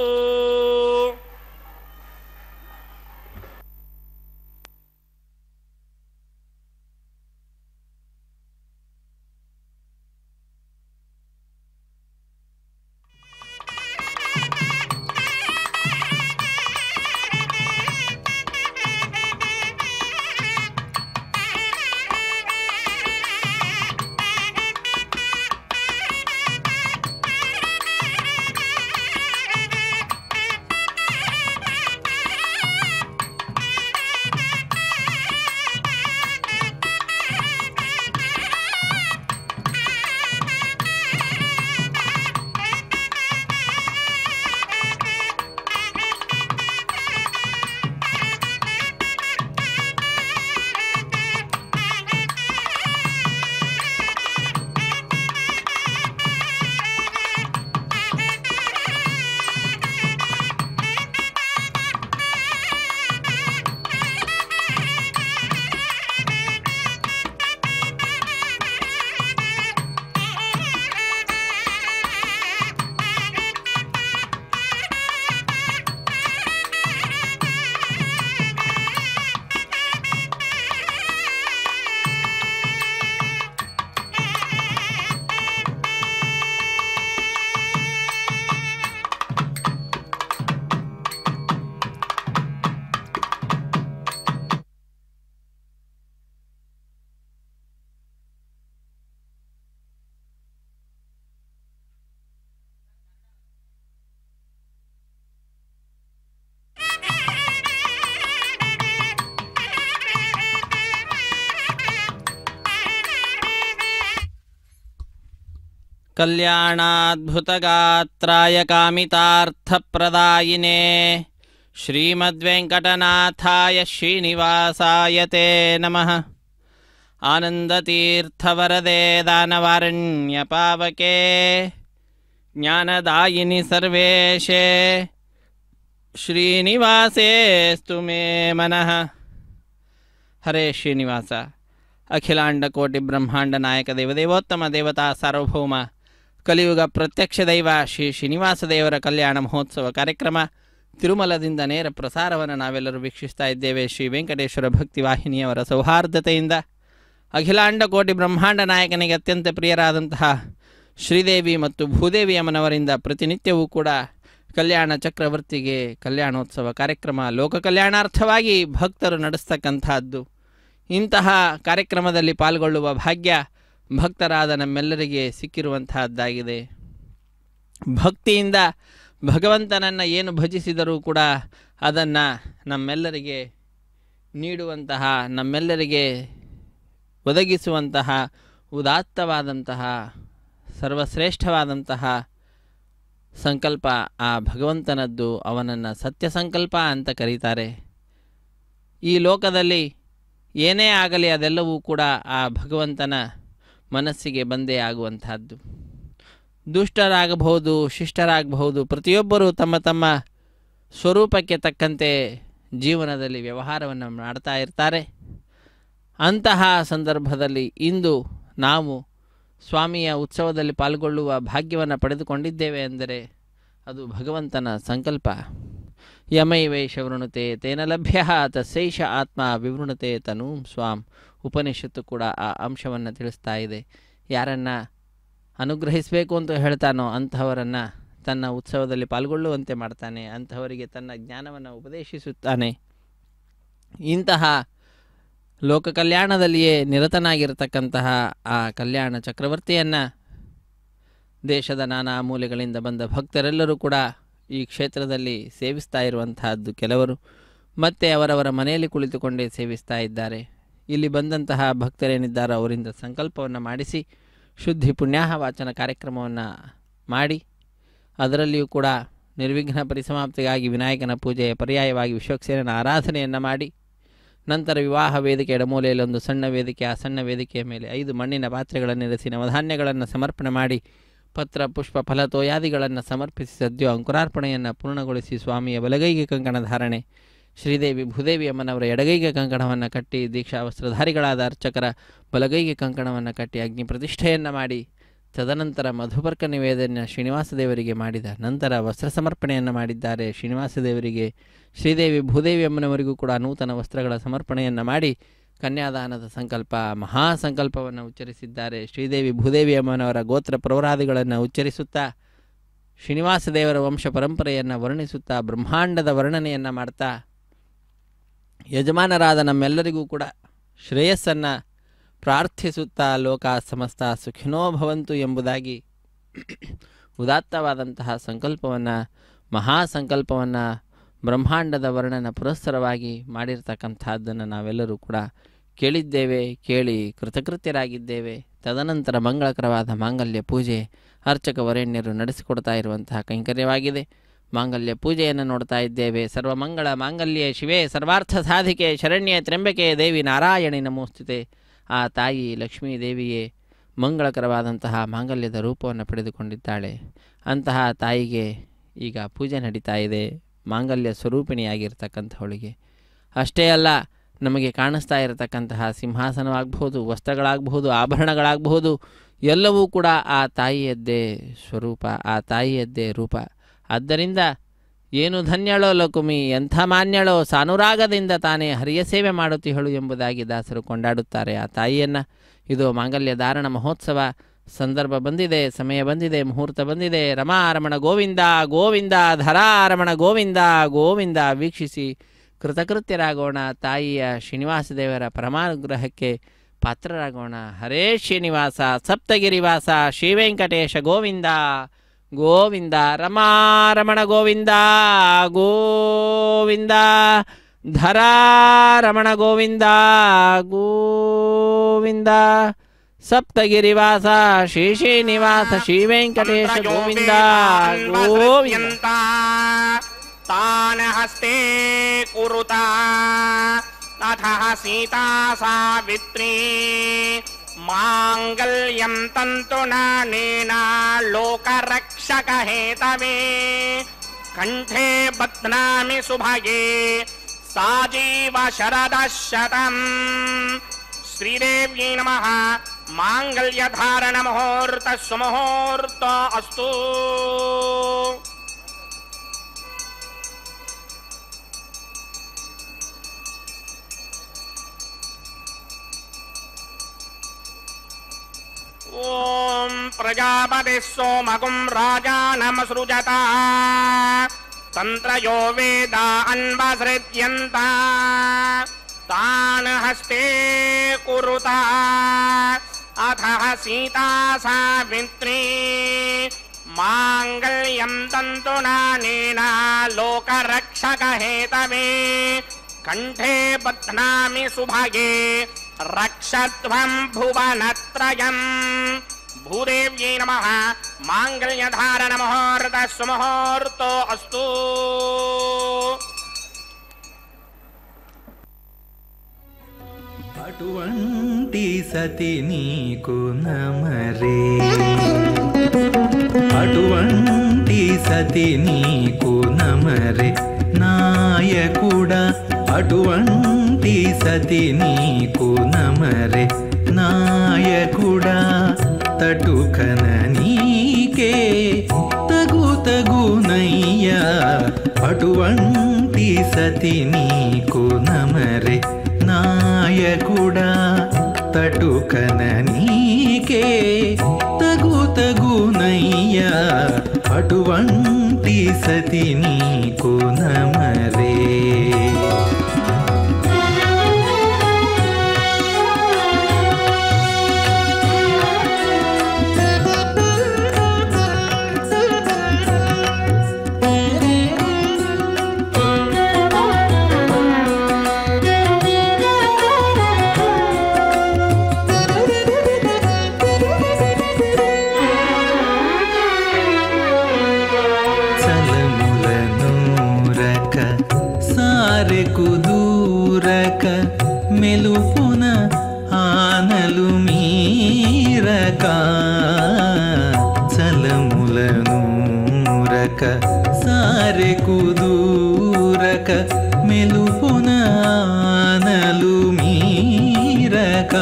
कल्याणाद्भुतगात्राय कामितार्थप्रदायिने श्रीमद्वेङ्कटनाथाय श्रीनिवासाय ते नमः। आनन्दतीर्थवरदे दानवारण्यपावके ज्ञानदायिनि सर्वेशे श्रीनिवासेस्तु मे मनः। हरे श्रीनिवास। अखिलांड कोटि ब्रह्मांड नायक देवदेवोत्तम देवता सार्वभौम ಕಲಿಯುಗ ಪ್ರತ್ಯಕ್ಷ ದೈವ ಶ್ರೀ ಶ್ರೀನಿವಾಸ ದೇವರ ಕಲ್ಯಾಣ ಮಹೋತ್ಸವ ಕಾರ್ಯಕ್ರಮ ತಿರುಮಲದಿಂದ ನೇರ ಪ್ರಸಾರವನ್ನು ನಾವೆಲ್ಲರೂ ವೀಕ್ಷಿಸ್ತಾ ಇದ್ದೇವೆ. ಶ್ರೀ ವೆಂಕಟೇಶ್ವರ ಭಕ್ತಿ ವಾಹಿನಿಯವರ ಸೌಹಾರ್ದತೆಯಿಂದ ಅಖಿಲಾಂಡ ಕೋಟಿ ಬ್ರಹ್ಮಾಂಡ ನಾಯಕನಿಗೆ ಅತ್ಯಂತ ಪ್ರಿಯರಾದಂತಹ ಶ್ರೀದೇವಿ ಮತ್ತು ಭೂದೇವಿ ಅಮ್ಮನವರಿಂದ ಪ್ರತಿನಿತ್ಯವೂ ಕೂಡ ಕಲ್ಯಾಣ ಚಕ್ರವರ್ತಿಗೆ ಕಲ್ಯಾಣೋತ್ಸವ ಕಾರ್ಯಕ್ರಮ ಲೋಕ ಕಲ್ಯಾಣಾರ್ಥವಾಗಿ ಭಕ್ತರು ನಡೆಸ್ತಕ್ಕಂಥದ್ದು. ಇಂತಹ ಕಾರ್ಯಕ್ರಮದಲ್ಲಿ ಪಾಲ್ಗೊಳ್ಳುವ ಭಾಗ್ಯ ಭಕ್ತರಾದ ನಮ್ಮೆಲ್ಲರಿಗೆ ಸಿಕ್ಕಿರುವಂತಹದ್ದಾಗಿದೆ. ಭಕ್ತಿಯಿಂದ ಭಗವಂತನನ್ನು ಏನು ಭಜಿಸಿದರೂ ಕೂಡ ಅದನ್ನು ನಮ್ಮೆಲ್ಲರಿಗೆ ನೀಡುವಂತಹ, ನಮ್ಮೆಲ್ಲರಿಗೆ ಒದಗಿಸುವಂತಹ ಉದಾತ್ತವಾದಂತಹ ಸರ್ವಶ್ರೇಷ್ಠವಾದಂತಹ ಸಂಕಲ್ಪ ಆ ಭಗವಂತನದ್ದು. ಅವನನ್ನು ಸತ್ಯ ಸಂಕಲ್ಪ ಅಂತ ಕರೀತಾರೆ. ಈ ಲೋಕದಲ್ಲಿ ಏನೇ ಆಗಲಿ ಅದೆಲ್ಲವೂ ಕೂಡ ಆ ಭಗವಂತನ ಮನಸ್ಸಿಗೆ ಬಂದೇ ಆಗುವಂತಹದ್ದು. ದುಷ್ಟರಾಗಬಹುದು, ಶಿಷ್ಟರಾಗಬಹುದು, ಪ್ರತಿಯೊಬ್ಬರೂ ತಮ್ಮ ತಮ್ಮ ಸ್ವರೂಪಕ್ಕೆ ತಕ್ಕಂತೆ ಜೀವನದಲ್ಲಿ ವ್ಯವಹಾರವನ್ನು ಮಾಡ್ತಾ ಇರ್ತಾರೆ. ಅಂತಹ ಸಂದರ್ಭದಲ್ಲಿ ಇಂದು ನಾವು ಸ್ವಾಮಿಯ ಉತ್ಸವದಲ್ಲಿ ಪಾಲ್ಗೊಳ್ಳುವ ಭಾಗ್ಯವನ್ನು ಪಡೆದುಕೊಂಡಿದ್ದೇವೆ ಎಂದರೆ ಅದು ಭಗವಂತನ ಸಂಕಲ್ಪ. ಯಮೈವೈಷ ವೃಣುತೆ ತೇನ ಲಭ್ಯ ತಸ್ಸೈಷ ಆತ್ಮ ವಿವೃಣತೆ ತನೂಂ ಸ್ವಾಂ. ಉಪನಿಷತ್ತು ಕೂಡ ಆ ಅಂಶವನ್ನು ತಿಳಿಸ್ತಾ ಇದೆ. ಯಾರನ್ನು ಅನುಗ್ರಹಿಸಬೇಕು ಅಂತ ಹೇಳ್ತಾನೋ ಅಂಥವರನ್ನು ತನ್ನ ಉತ್ಸವದಲ್ಲಿ ಪಾಲ್ಗೊಳ್ಳುವಂತೆ ಮಾಡ್ತಾನೆ, ಅಂಥವರಿಗೆ ತನ್ನ ಜ್ಞಾನವನ್ನು ಉಪದೇಶಿಸುತ್ತಾನೆ. ಇಂತಹ ಲೋಕ ಕಲ್ಯಾಣದಲ್ಲಿಯೇ ನಿರತನಾಗಿರತಕ್ಕಂತಹ ಆ ಕಲ್ಯಾಣ ಚಕ್ರವರ್ತಿಯನ್ನು ದೇಶದ ನಾನಾ ಮೂಲೆಗಳಿಂದ ಬಂದ ಭಕ್ತರೆಲ್ಲರೂ ಕೂಡ ಈ ಕ್ಷೇತ್ರದಲ್ಲಿ ಸೇವಿಸ್ತಾ ಇರುವಂತಹದ್ದು ಕೆಲವರು, ಮತ್ತು ಅವರವರ ಮನೆಯಲ್ಲಿ ಕುಳಿತುಕೊಂಡೇ ಸೇವಿಸ್ತಾ ಇದ್ದಾರೆ. ಇಲ್ಲಿ ಬಂದಂತಹ ಭಕ್ತರೇನಿದ್ದಾರೋ ಅವರಿಂದ ಸಂಕಲ್ಪವನ್ನು ಮಾಡಿಸಿ ಶುದ್ಧಿ ಪುಣ್ಯಾಹ ವಾಚನ ಕಾರ್ಯಕ್ರಮವನ್ನು ಮಾಡಿ, ಅದರಲ್ಲಿಯೂ ಕೂಡ ನಿರ್ವಿಘ್ನ ಪರಿಸಮಾಪ್ತಿಗಾಗಿ ವಿನಾಯಕನ ಪೂಜೆಯ ಪರ್ಯಾಯವಾಗಿ ವಿಶ್ವಕ್ಸೇನನ ಆರಾಧನೆಯನ್ನು ಮಾಡಿ, ನಂತರ ವಿವಾಹ ವೇದಿಕೆ ಎಡಮೂಲೆಯಲ್ಲಿ ಒಂದು ಸಣ್ಣ ವೇದಿಕೆ, ಆ ಸಣ್ಣ ವೇದಿಕೆಯ ಮೇಲೆ 5 ಮಣ್ಣಿನ ಪಾತ್ರೆಗಳನ್ನಿರಿಸಿ ನವಧಾನ್ಯಗಳನ್ನು ಸಮರ್ಪಣೆ ಮಾಡಿ ಪತ್ರ ಪುಷ್ಪ ಫಲತೋಯಾದಿಗಳನ್ನು ಸಮರ್ಪಿಸಿ ಸದ್ಯೋ ಅಂಕುರಾರ್ಪಣೆಯನ್ನು ಪೂರ್ಣಗೊಳಿಸಿ ಸ್ವಾಮಿಯ ಬಲಗೈಗೆ ಕಂಕಣ ಧಾರಣೆ, ಶ್ರೀದೇವಿ ಭೂದೇವಿ ಅಮ್ಮನವರ ಎಡಗೈಗೆ ಕಂಕಣವನ್ನು ಕಟ್ಟಿ, ದೀಕ್ಷಾ ವಸ್ತ್ರಧಾರಿಗಳಾದ ಅರ್ಚಕರ ಬಲಗೈಗೆ ಕಂಕಣವನ್ನು ಕಟ್ಟಿ ಅಗ್ನಿ ಪ್ರತಿಷ್ಠೆಯನ್ನು ಮಾಡಿ, ತದನಂತರ ಮಧುಪರ್ಕ ನಿವೇದನ ಶ್ರೀನಿವಾಸ ದೇವರಿಗೆ ಮಾಡಿದ ನಂತರ ವಸ್ತ್ರ ಸಮರ್ಪಣೆಯನ್ನು ಮಾಡಿದ್ದಾರೆ. ಶ್ರೀನಿವಾಸ ದೇವರಿಗೆ ಶ್ರೀದೇವಿ ಭೂದೇವಿ ಅಮ್ಮನವರಿಗೂ ಕೂಡ ನೂತನ ವಸ್ತ್ರಗಳ ಸಮರ್ಪಣೆಯನ್ನು ಮಾಡಿ ಕನ್ಯಾದಾನದ ಸಂಕಲ್ಪ ಮಹಾಸಂಕಲ್ಪವನ್ನು ಉಚ್ಚರಿಸಿದ್ದಾರೆ. ಶ್ರೀದೇವಿ ಭೂದೇವಿ ಅಮ್ಮನವರ ಗೋತ್ರ ಪ್ರವರಾದಿಗಳನ್ನು ಉಚ್ಚರಿಸುತ್ತಾ ಶ್ರೀನಿವಾಸ ದೇವರ ವಂಶ ಪರಂಪರೆಯನ್ನು ವರ್ಣಿಸುತ್ತಾ ಬ್ರಹ್ಮಾಂಡದ ವರ್ಣನೆಯನ್ನು ಮಾಡ್ತಾ ಯಜಮಾನರಾದ ನಮ್ಮೆಲ್ಲರಿಗೂ ಕೂಡ ಶ್ರೇಯಸ್ಸನ್ನು ಪ್ರಾರ್ಥಿಸುತ್ತಾ ಲೋಕ ಸಮಸ್ತ ಸುಖಿನೋ ಭವಂತು ಎಂಬುದಾಗಿ ಉದಾತ್ತವಾದಂತಹ ಸಂಕಲ್ಪವನ್ನು ಮಹಾಸಂಕಲ್ಪವನ್ನು ಬ್ರಹ್ಮಾಂಡದ ವರ್ಣನ ಪುರಸ್ಸರವಾಗಿ ಮಾಡಿರ್ತಕ್ಕಂಥದ್ದನ್ನು ನಾವೆಲ್ಲರೂ ಕೂಡ ಕೇಳಿದ್ದೇವೆ, ಕೇಳಿ ಕೃತಕೃತ್ಯರಾಗಿದ್ದೇವೆ. ತದನಂತರ ಮಂಗಳಕರವಾದ ಮಾಂಗಲ್ಯ ಪೂಜೆ ಅರ್ಚಕ ವರೇಣ್ಯರು ನಡೆಸಿಕೊಡ್ತಾ ಇರುವಂತಹ ಕೈಂಕರ್ಯವಾಗಿದೆ. ಮಾಂಗಲ್ಯ ಪೂಜೆಯನ್ನು ನೋಡ್ತಾ ಇದ್ದೇವೆ. ಸರ್ವಮಂಗಳ ಮಾಂಗಲ್ಯೆ ಶಿವೆ ಸರ್ವಾರ್ಥ ಸಾಧಿಕೆ ಶರಣ್ಯೆ ತ್ರ್ಯಂಬಕೆ ದೇವಿ ನಾರಾಯಣಿ ನಮೋಸ್ತುತೆ. ಆ ತಾಯಿ ಲಕ್ಷ್ಮೀ ದೇವಿಯೇ ಮಂಗಳಕರವಾದಂತಹ ಮಾಂಗಲ್ಯದ ರೂಪವನ್ನು ಪಡೆದುಕೊಂಡಿದ್ದಾಳೆ. ಅಂತಹ ತಾಯಿಗೆ ಈಗ ಪೂಜೆ ನಡೀತಾ ಇದೆ, ಮಾಂಗಲ್ಯ ಸ್ವರೂಪಿಣಿಯಾಗಿರ್ತಕ್ಕಂಥವಳಿಗೆ. ಅಷ್ಟೇ ಅಲ್ಲ, ನಮಗೆ ಕಾಣಿಸ್ತಾ ಇರತಕ್ಕಂತಹ ಸಿಂಹಾಸನವಾಗಬಹುದು, ವಸ್ತ್ರಗಳಾಗಬಹುದು, ಆಭರಣಗಳಾಗಬಹುದು, ಎಲ್ಲವೂ ಕೂಡ ಆ ತಾಯಿಯದ್ದೇ ಸ್ವರೂಪ, ಆ ತಾಯಿಯದ್ದೇ ರೂಪ. ಆದ್ದರಿಂದ ಏನು ಧನ್ಯಳೋ ಲಕುಮಿ, ಎಂಥ ಮಾನ್ಯಳೋ, ಸಾನುರಾಗದಿಂದ ತಾನೇ ಹರಿಯ ಸೇವೆ ಮಾಡುತ್ತಿಹಳು ಎಂಬುದಾಗಿ ದಾಸರು ಕೊಂಡಾಡುತ್ತಾರೆ ಆ ತಾಯಿಯನ್ನು. ಇದು ಮಾಂಗಲ್ಯ ಧಾರಣ ಮಹೋತ್ಸವ ಸಂದರ್ಭ ಬಂದಿದೆ, ಸಮಯ ಬಂದಿದೆ, ಮುಹೂರ್ತ ಬಂದಿದೆ. ರಮಾರಮಣ ಗೋವಿಂದ ಗೋವಿಂದ, ಧರಾರಮಣ ಗೋವಿಂದ ಗೋವಿಂದ ವೀಕ್ಷಿಸಿ ಕೃತಕೃತ್ಯರಾಗೋಣ. ತಾಯಿಯ ಶ್ರೀನಿವಾಸ ದೇವರ ಪರಮಾನುಗ್ರಹಕ್ಕೆ ಪಾತ್ರರಾಗೋಣ. ಹರೇ ಶ್ರೀನಿವಾಸ ಸಪ್ತಗಿರಿವಾಸ ಶ್ರೀವೆಂಕಟೇಶ ಗೋವಿಂದ ಗೋವಿಂದ. ರಮಾರಮಣ ಗೋವಿಂದ ಗೋವಿಂದ, ಧರಾರಮಣ ಗೋವಿಂದ ಗೋವಿಂದ, ಸಪ್ತಗಿರಿವಾಸ ಶ್ರೀ ಶ್ರೀನಿವಾಸ ಶ್ರೀ ವೆಂಕಟೇಶ ಗೋವಿಂದ ಗೋವಿಂದ. ತಾನ ಹಸ್ತೆ ಕುರುತಾ ಅಥ ಸೀತಾ ಸಾವಿತ್ರೀ ಮಾಂಗಲ್ಯಂ ತಂತುನಾನೇನ ಲೋಕರಕ್ಷಕ ಹೇತವೇ ಕಂಠೆ ಬಧ್ನಾಮಿ ಸುಭಗೆ ಸಾಜೀವ ಶರದಶತಂ. ಶ್ರೀದೇವ್ಯೈ ನಮಃ. ಮಾಂಗಲ್ಯಧಾರಣ ಮುಹೂರ್ತ ಸುಮುಹೂರ್ತ ಅಸ್ತು. ಓಂ ಪ್ರಜಾಪತಿ ಸೋಮಗುಂ ರಾಜಾನಮಸೃಜತ ತಂತ್ರಯೋ ವೇದ ಅನ್ವಸೃಜ್ಯಂತ ತಾನ್ ಹಸ್ತೆ ಕುರುತಾ ಅಥ ಸೀತಾ ಸಾವಿತ್ರೀ ಮಾಂಗಲ್ಯಂ ತಂತುನಾನೇನ ಲೋಕರಕ್ಷಕ ಹೇತವೇ ಕಂಠೆ ಬಧ್ನಾಮಿ ಸುಭಗೆ ರಕ್ಷತ್ವಂ ಭುವನತ್ರಯಂ. ಭೂದೇವ್ಯೈ ನಮಃ. ಮಾಂಗಲ್ಯಧಾರಣ ಮುಹೂರ್ತ ಸುಮುಹೂರ್ತೋ ಅಸ್ತು. అటువంటి సతి నీకు నమరే, అటువంటి సతి నీకు నమరే నాయకుడా, అటువంటి సతి నీకు నమరే నాయ నాయకుడా తటుకన నీకే తగునయ్యా అటువంటి సతి నీకు నమరే నాయకుడా తటుకన నీకే తగునయ్యా అటువంటి సతి నీకు నమరే కుదూరక మెలుపున ఆనలు మీరక చలములనూరక సారె కుదూరక మెలుపున ఆనలు మీరక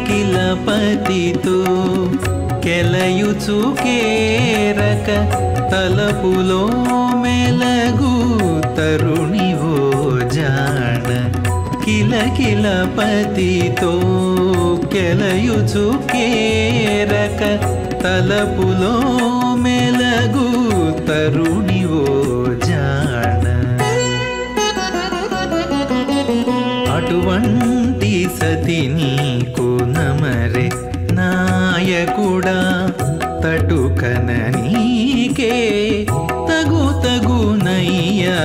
కిల పతితో కెలయుచుకేరక తలపులో మెలగు తరుణివో జాణ కిల పతితో కెలయుచుకేరక తలపులో మెలగు తరుణివో జాణ అటువంటి సతి నీకు నమరే నాయకుడా తటుకన నీకే తగునయ్యా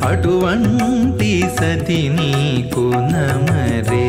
అటువంటి సతి నీకు నమరే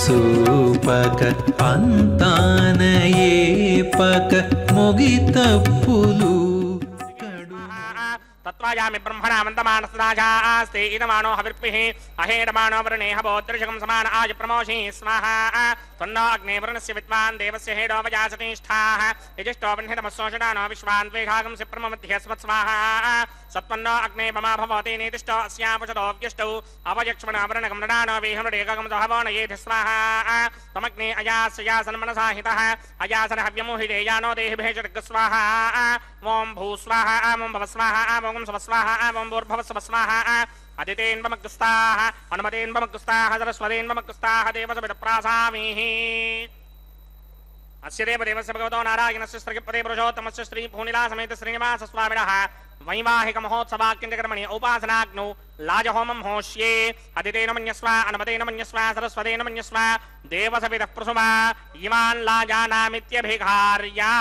చూపక అంతానయే పక మొగి తప్పులు తత్వాయామి బ్రహ్మణామంతమానస్నాజాస్తే ఇదమానో హవిర్పిః అహేడమానో వరుణేహ భోత్రిషకం సమాన ఆయ ప్రమోషి స్వాహ త్వన్నో అగ్నే వరుణస్య విద్వాన్ దేవస్య హేడో వజాసతిష్ఠాః యజిష్టో వన్హితమస్సోషడానో విశ్వాన్ ద్వేషాగం సిప్రమమధ్య స్మత్స్వాహ సత్వన్నో అగ్నే మమా భవతి నీతిష్టో అస్యాపుషదో వ్యుష్టౌ అవయక్ష్మణ వరుణగం నడానో వేహమృడేకగం సహవోనయేధి స్వాహ త్వమగ్నే అయాస్యాసన మనసాహితః అయాసన హవ్యమోహిదేయానో దేహిభేషర్గ స్వాహ ఓం భూ స్వాహ ఓం భవ స్వాహ ఓం సవ స్వాహ ఓం భూర్భవ స్వ స్వాహ అదితేన్వమగ్స్తాః అనుమతేన్వమగ్స్తాః సరస్వతేన్వమగ్స్తాః దేవసవిదప్రాసామిః అస్య దేవదేవస్య భగవతో నారాయణస్య శ్రీపదే పురుషోత్తమస్య శ్రీ భూనిలా సమేత శ్రీనివాస స్వామినః వైవాహిక మహోత్సవాక్యంజకర్మణి ఉపాసనాగ్నౌ లాజహోమం హోష్యే అదితేన మన్యస్వ అనుమతేన మన్యస్వ సరస్వతేన మన్యస్వ దేవసవిదః ప్రసుమా ఇమాన్ లాజానామిత్యభిఘార్యా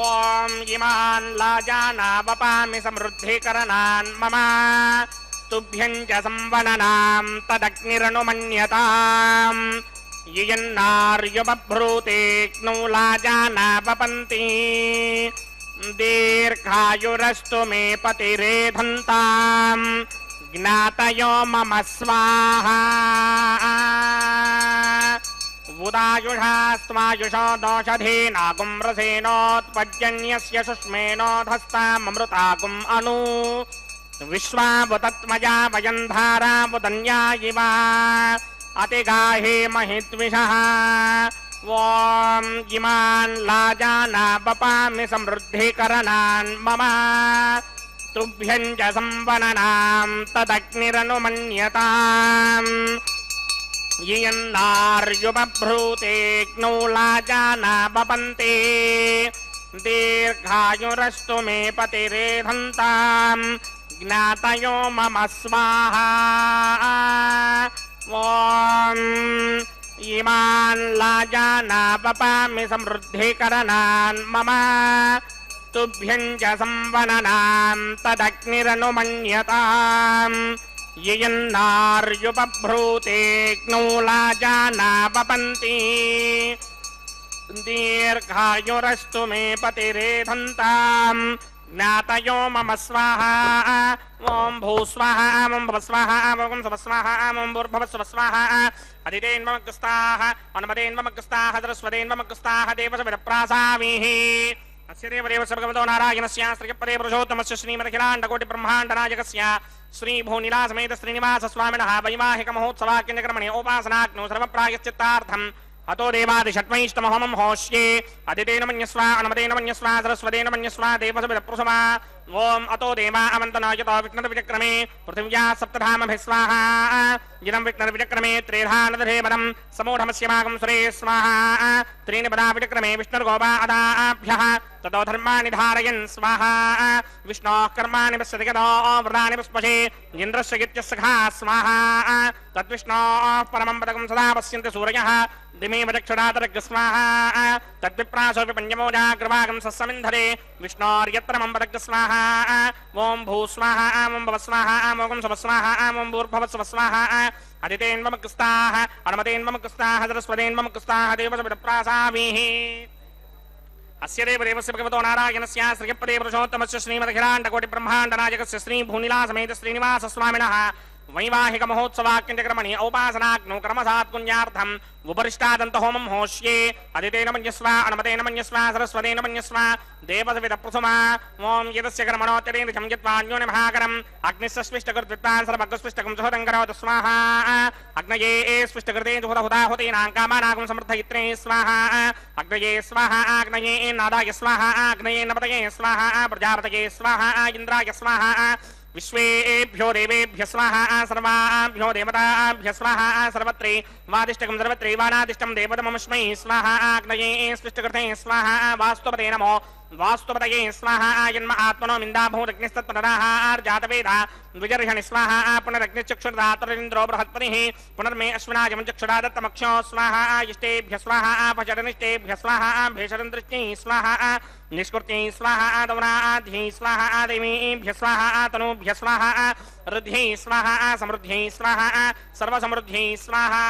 ఓం ఇమాన్ లాజానావపామి సమృద్ధికరణాన్ మమ తుభ్యం చ సంవననాం తదగ్నిరనుమన్యతాం యయన్నార్యుబభ్రూతేక్నౌ లాజానావపంతి దీర్ఘాయురస్తు మే పతిరేధంతాం జ్ఞాతయో మమ స్వాహా ఉదాయుషాస్మాయుషో దోషధీనాగుం రసేనోత్పద్యన్యస్య సుష్మేనోధస్తామృతాగుం అను విశ్వావతత్మజా వయం ధారావదన్యా ఇవ అతిగాహే మహిద్విషః ఓం ఇమాన్ లాజానావపామి సమృద్ధికరణాన్ మమ తుభ్యం చ సంవననాం తదగ్నిరనుమన్యతాం యయన్నార్యుబభ్రూతేక్నౌ లాజానావపంతి దీర్ఘాయురస్తు మే పతిరేధంతాం జ్ఞాతయో మమ స్వాహా ఓం इमान् लाजानापपामि समृद्धिकरणान् मम तुभ्यं च संवननां तदग्निरनुमन्यताम् ययन्नार्युपभ्रूतेऽग्नौ लाजानापपन्ति दीर्घायुरस्तु मे पतिरेधन्ताम् ज्ञातयो मम स्वाहा ओम भू स्वाहा ओम भव स्वाहा ओम सव स्वाहा ओम भूर्भुव स्व स्वाहा अदितेन्वमग्रस्ताः अनुमतेन्वमग्रस्ताः सरस्वतेन्वमग्रस्ताः देवसविदप्रासामीः अस्य देवदेवस्य भगवतो नारायणस्य श्रीपदे पुरुषोत्तमस्य श्रीमदखिलाण्डकोटिब्रह्माण्डनायकस्य श्रीभूनिलासमेत श्रीनिवासस्वामिनः वैवाहिकमहोत्सवाख्यक्रमणे उपासनाग्नौ सर्वप्रायश्चित्तार्थम् अतो देवादिषट्मैष्टमहोमं होष्ये अदितेन मन्यस्वा अनुमतेन मन्यस्वा सरस्वतेन मन्यस्वा देवसविदप्रुषमा ओम अतो देवा अमन्तनायतो विघ्नविचक्रमे पृथिव्या सप्तधामभिस्वाहा इदं विघ्नविचक्रमे त्रेधानदधेवनं समूढमस्यमागं सुरे स्वाहा त्रीणि पदा विचक्रमे विष्णुर्गोपा अदाभ्यः ततो धर्माणि धारयन् स्वाहा विष्णोः कर्माणि पश्यति गतो व्रतानि पुष्पशे इन्द्रस्य गित्यस्सखा स्वाहा तद्विष्णोः परमं पदकं सदा पश्यन्ति सूरयः दिमे वचक्षुरातरग् स्वाहा तद्विप्रासोऽपि पञ्चमोजाग्रभागं सस्समिन्धरे विष्णोर्यत्र मम पदग् स्वाहा ओम भू स्वाहा ओम भव स्वाहा ओम सव स्वाहा ओम भूर्भुव स्व स्वाहा अदितेन्वमग्रस्ताः अनुमतेन्वमग्रस्ताः सरस्वतेन्वमग्रस्ताः देवसविदप्रासामीः अस्य देवदेवस्य भगवतो नारायणस्य श्रीपदे पुरुषोत्तमस्य श्रीमदखिलाण्डकोटिब्रह्माण्डनायकस्य श्रीभूनिलासमेत श्रीनिवासस्वामिनः वैवाहिकमहोत्सवाख्यक्रमणे औपासनाग्नौ कर्मसात्पुण्यार्थम् उपरिष्टादन्तहोमं होष्ये अदितेन मन्यस्वा अनुमतेन मन्यस्वा सरस्वतेन मन्यस्वा देवसविदप्रुषमा ओम यदस्य कर्मणोत्तरेण संयत्वान्योन महाकरम् अग्निस्स्विष्टकृद्विद्वान् सर्वग्स्विष्टकं सुहृदं करोतु स्वाहा अग्नये स्विष्टकृते सुहृदहुताहुतीनां कामानागं समर्थयित्रे स्वाहा अग्नये स्वाहा अग्नये नादाय स्वाहा अग्नये नपतये स्वाहा प्रजापतये स्वाहा इन्द्राय स्वाहा विश्वेभ्यो देवेभ्य स्वाहा सर्वाभ्यो देवताभ्य स्वाहा सर्वत्रे वादिष्टकं सर्वत्रे वानादिष्टं देवतमस्मै स्वाहा अग्नये स्विष्टकृते स्वाहा वास्तुपते नमो वास्तुपतये स्वाहा जन्म आत्मनो मिन्दाभूतग्निस्तत्पदराः जातवेदा द्विजर्षणि स्वाहा पुनरग्निश्चक्षुर्दातरिन्द्रो बृहत्पतिः पुनर्मे अश्विनाजमं चक्षुरादत्तमक्षो स्वाहा इष्टेभ्य स्वाहा पचरनिष्टेभ्य स्वाहा भेषरन्दृष्टि स्वाहा निष्कृत्यै स्वाहा दौराध्यै स्वाहा देवीभ्य स्वाहा तनूभ्य स्वाहा ऋद्ध्यै स्वाहा समृद्ध्यै स्वाहा सर्वसमृद्ध्यै स्वाहा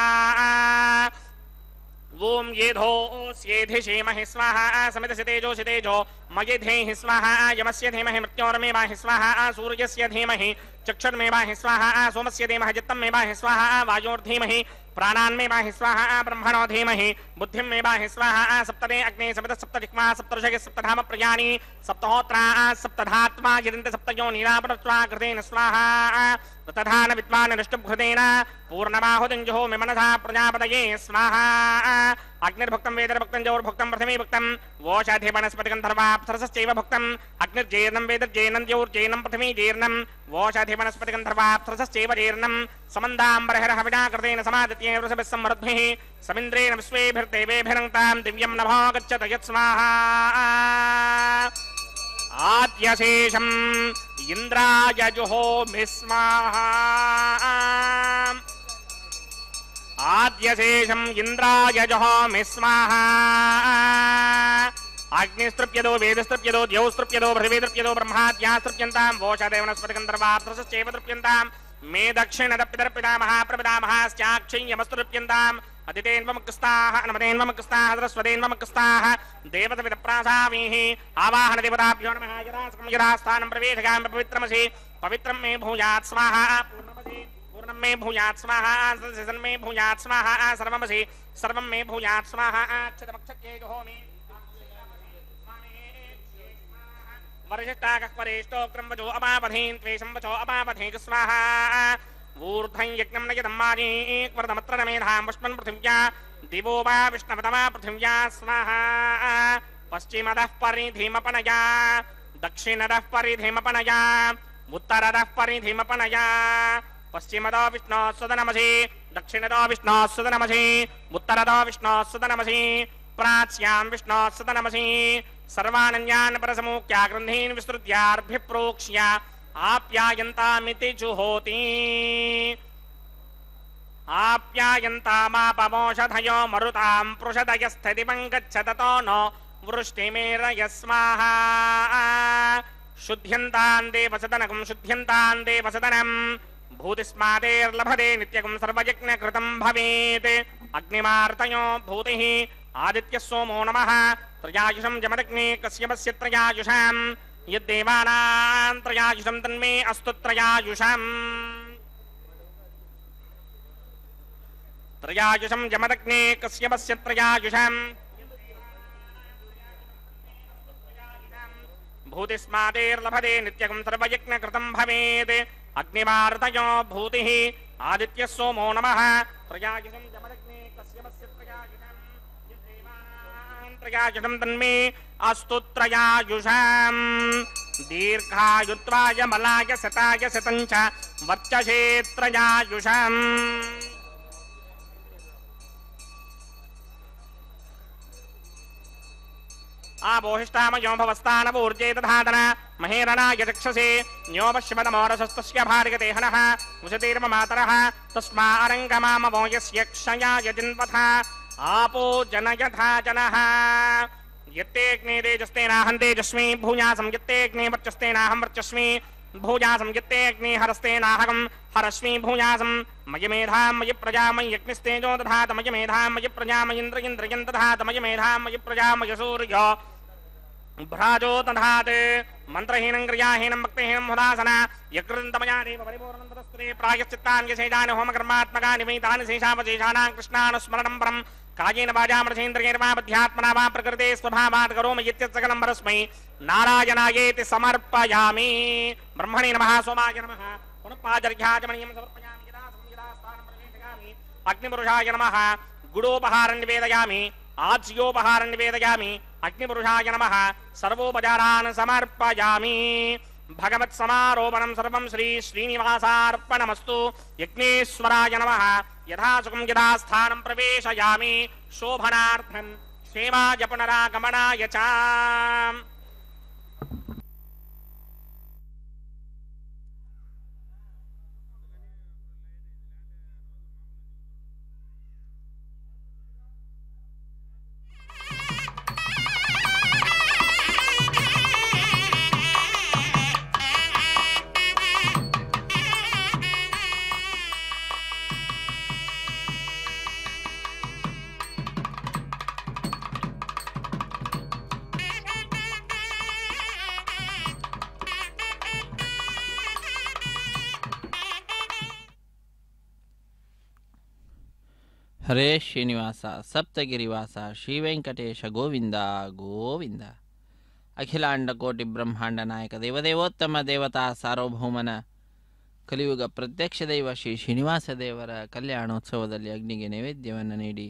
ओम येधोस्येधिषेमहि स्वाहा समितसितेजोषि तेजो मयेधेहि स्वाहा यमस्य धीमहि मृत्योर्मेवाहि स्वाहा सूर्यस्य धीमहि चक्षुर्मेवाहि स्वाहा सोमस्य धीमहि चित्तमेवाहि स्वाहा वायोर्धीमहि प्राणान्मेवाहि स्वाहा ब्रह्मणो धीमहि बुद्धिमेवाहि स्वाहा सप्तमे अग्ने सप्त सप्तजिह्वा सप्तऋषय सप्तधाम प्रयाणि सप्तहोत्रा सप्तधात्मा यदन्ते सप्तयो नीलापटस्वा कृतेन स्वाहा तथान विद्वान् नष्टुभृतेन पूर्णमाहुतिं जुहोमि मनसा प्रजापतये स्वाहा अग्निर्भुक्तं वेदर्भुक्तं जौर्भुक्तं प्रथमे भुक्तं वोषाधे वनस्पतिगन्धर्वाप्सरसश्चैव भुक्तं अग्निर्जेर्नं वेदर्जेर्नं द्यौर्जेर्नं प्रथमे जीर्णं वोषाधे वनस्पतिगन्धर्वाप्सरसश्चैव जीर्णं समन्दाम्बरहरहविना कृतेन समादित्ये वृषभिः समृद्भिः समिन्द्रेण विश्वेभिर्देवेभिरङ्क्तां दिव्यं नभो गच्छत यत्स्वाहा आद्यशेषम् इन्द्राय जुहोमि स्वाहा आद्यशेषम् इन्द्राय जुहोमि स्वाहा अग्निस्तृप्यदो वेदस्तृप्यदो द्यौस्तृप्यदो पृथिवीस्तृप्यदो ब्रह्माद्यास्तृप्यन्तां वोषादेव वनस्पतिगन्धर्वाप्सरसश्चैव तृप्यन्तां मे दक्षिणदपितरपिता महाप्रपिता महाश्चाक्षय्यमस्तृप्यन्ताम् अदितेन्वमग्रस्ताः अनुमतेन्वमग्रस्ताः सरस्वतेन्वमग्रस्ताः देवतविदप्रासामीः आवाहन देवताभ्यो नमः यदास्थानं प्रवेशयामि पवित्रमसि पवित्रं मे भूयात् स्वाहा पूर्णं मे भूयात् स्वाहा सदसन् मे भूयात् स्वाहा सर्वमसि सर्वं मे भूयात् स्वाहा अक्षतमक्षत्ये जुहोमि वरिष्ठाकः परेष्टोक्रं वचो अपापधीन् त्वेषं वचो अपापधीक स्वाहा ऊर्ध्वं यज्ञं नयदं मारीक्वर्धमत्र न मेधां पुष्पन् पृथिव्या दिवो वा विष्णवतमा पृथिव्या स्वाहा पश्चिमतः परिधिमपनया दक्षिणतः परिधिमपनया उत्तरतः परिधिमपनया पश्चिमतो विष्णोः सुदनमसि दक्षिणतो विष्णोः सुदनमसि उत्तरतो विष्णोः सुदनमसि प्राच्यां विष्णोः सुदनमसि सर्वानन्यान् परसमुख्या ग्रन्थीन् विस्तृत्यार्भिप्रोक्ष्य आप्यायन्तामिति जुहोति आप्यायन्तामापमोषधयो मरुतां पृषदयस्थितिमं गच्छततो नो वृष्टिमेरयस्माहा शुद्ध्यन्तान् देवसदनकं शुद्ध्यन्तान् देवसदनं भूतिस्मादेर्लभते नित्यकं सर्वयज्ञकृतं भवेत् अग्निमार्तयो भूतिः आदित्यः सोमो नमः त्रयायुषं जमदग्ने कश्यपस्य त्रयायुषां यद्देवानां त्रयायुषं तन्मे अस्तु त्रयायुषम् त्रयायुषं जमदग्ने कश्यपस्य त्रयायुषां भूतिस्मादेर्लभते नित्यकं सर्वयज्ञकृतं भवेत् अग्निमार्तयो भूतिः आदित्यः सोमो नमः त्रयायुषं जमदग्ने कश्यपस्य त्रयायुषां यद्देवानां त्रयायुषं तन्मे अस्तु त्रयायुषां दीर्घायुत्वाय मलाय शताय शतं च वर्चसे त्रयायुषाम् आबोहिष्टामयो भवस्तानवूर्जे दधातन महेरणाय चक्षसे न्योपश्यपदमोरसस्तस्य भार्गदेहनः मुषतीर्ममातरः तस्मारङ्गमामवो यस्य क्षयाय जिन्वथा आपो जनयथा जनः यत्तेऽग्ने तेजस्तेनाहं तेजस्मि भूयासं यत्तेऽग्ने वर्चस्तेनाहं वर्चस्मि भूयासं यत्तेऽग्ने हरस्तेनाहं हरस्मि भूयासं मयि मेधां मयि प्रजा मयि यज्ञस्तेजो दधात मयि मेधां मयि प्रजा मयीन्द्र इन्द्रियं दधात मयि मेधां मयि प्रजा मयि सूर्यो भ्राजो दधात् मन्त्रहीनं क्रियाहीनं भक्तिहीनं हुदासन यकृन्तमया देव परिपूर्णं तदस्त्रे प्रायश्चित्तानि यशेजानि होमकर्मात्मकानि वै तानि शेषावशेषाणां कृष्णानुस्मरणं परं कायेन वाचा मनसेन्द्रियैर्वा बुद्ध्यात्मना वा प्रकृते स्वभावात् करोमि यत्सकलं परस्मै नारायणायेति समर्पयामि ब्रह्मणे नमः सोमाय नमः पुनः पादर्घ्याचमनीयं समर्पयामि यदा स्थानं प्रवेशयामि अग्निपुरुषाय नमः गुडोपहारं निवेदयामि आज्योपहारं निवेदयामि अग्निपुरुषाय नमः सर्वोपचारान् समर्पयामि भगवत्समारोपणं सर्वं श्री श्रीनिवासार्पणमस्तु यज्ञेश्वराय नमः यथा सुखं यथा स्थानं प्रवेशयामि शोभनार्थं सेवाय पुनरागमनाय च ಹರೇ ಶ್ರೀನಿವಾಸ ಸಪ್ತಗಿರಿವಾಸ ಶ್ರೀವೆಂಕಟೇಶ ಗೋವಿಂದ ಗೋವಿಂದ. ಅಖಿಲಾಂಡ ಕೋಟಿ ಬ್ರಹ್ಮಾಂಡ ನಾಯಕ ದೇವದೇವೋತ್ತಮ ದೇವತಾ ಸಾರ್ವಭೌಮನ ಕಲಿಯುಗ ಪ್ರತ್ಯಕ್ಷ ದೈವ ಶ್ರೀ ಶ್ರೀನಿವಾಸ ದೇವರ ಕಲ್ಯಾಣೋತ್ಸವದಲ್ಲಿ ಅಗ್ನಿಗೆ ನೈವೇದ್ಯವನ್ನು ನೀಡಿ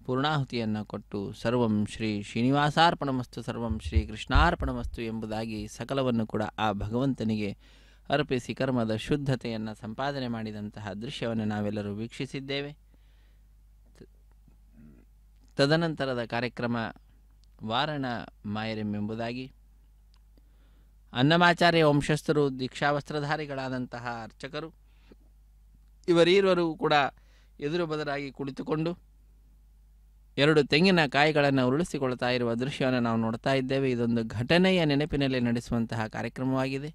ಪೂರ್ಣಾಹುತಿಯನ್ನು ಕೊಟ್ಟು ಸರ್ವಂ ಶ್ರೀ ಶ್ರೀನಿವಾಸಾರ್ಪಣಮಸ್ತು ಸರ್ವಂ ಶ್ರೀ ಕೃಷ್ಣಾರ್ಪಣಮಸ್ತು ಎಂಬುದಾಗಿ ಸಕಲವನ್ನು ಕೂಡ ಆ ಭಗವಂತನಿಗೆ ಅರ್ಪಿಸಿ ಕರ್ಮದ ಶುದ್ಧತೆಯನ್ನು ಸಂಪಾದನೆ ಮಾಡಿದಂತಹ ದೃಶ್ಯವನ್ನು ನಾವೆಲ್ಲರೂ ವೀಕ್ಷಿಸಿದ್ದೇವೆ. ತದನಂತರದ ಕಾರ್ಯಕ್ರಮ ವಾರಣ ಮಾಯರೆಂಬುದಾಗಿ ಅನ್ನಮಾಚಾರ್ಯ ವಂಶಸ್ಥರು ದೀಕ್ಷಾವಸ್ತ್ರಧಾರಿಗಳಾದಂತಹ ಅರ್ಚಕರು ಇವರೀರ್ವರೂ ಕೂಡ ಎದುರು ಬದಲಾಗಿ ಕುಳಿತುಕೊಂಡು 2 ತೆಂಗಿನ ಕಾಯಿಗಳನ್ನು ಉರುಳಿಸಿಕೊಳ್ತಾ ಇರುವ ದೃಶ್ಯವನ್ನು ನಾವು ನೋಡ್ತಾ ಇದ್ದೇವೆ. ಇದೊಂದು ಘಟನೆಯ ನೆನಪಿನಲ್ಲಿ ನಡೆಸುವಂತಹ ಕಾರ್ಯಕ್ರಮವಾಗಿದೆ.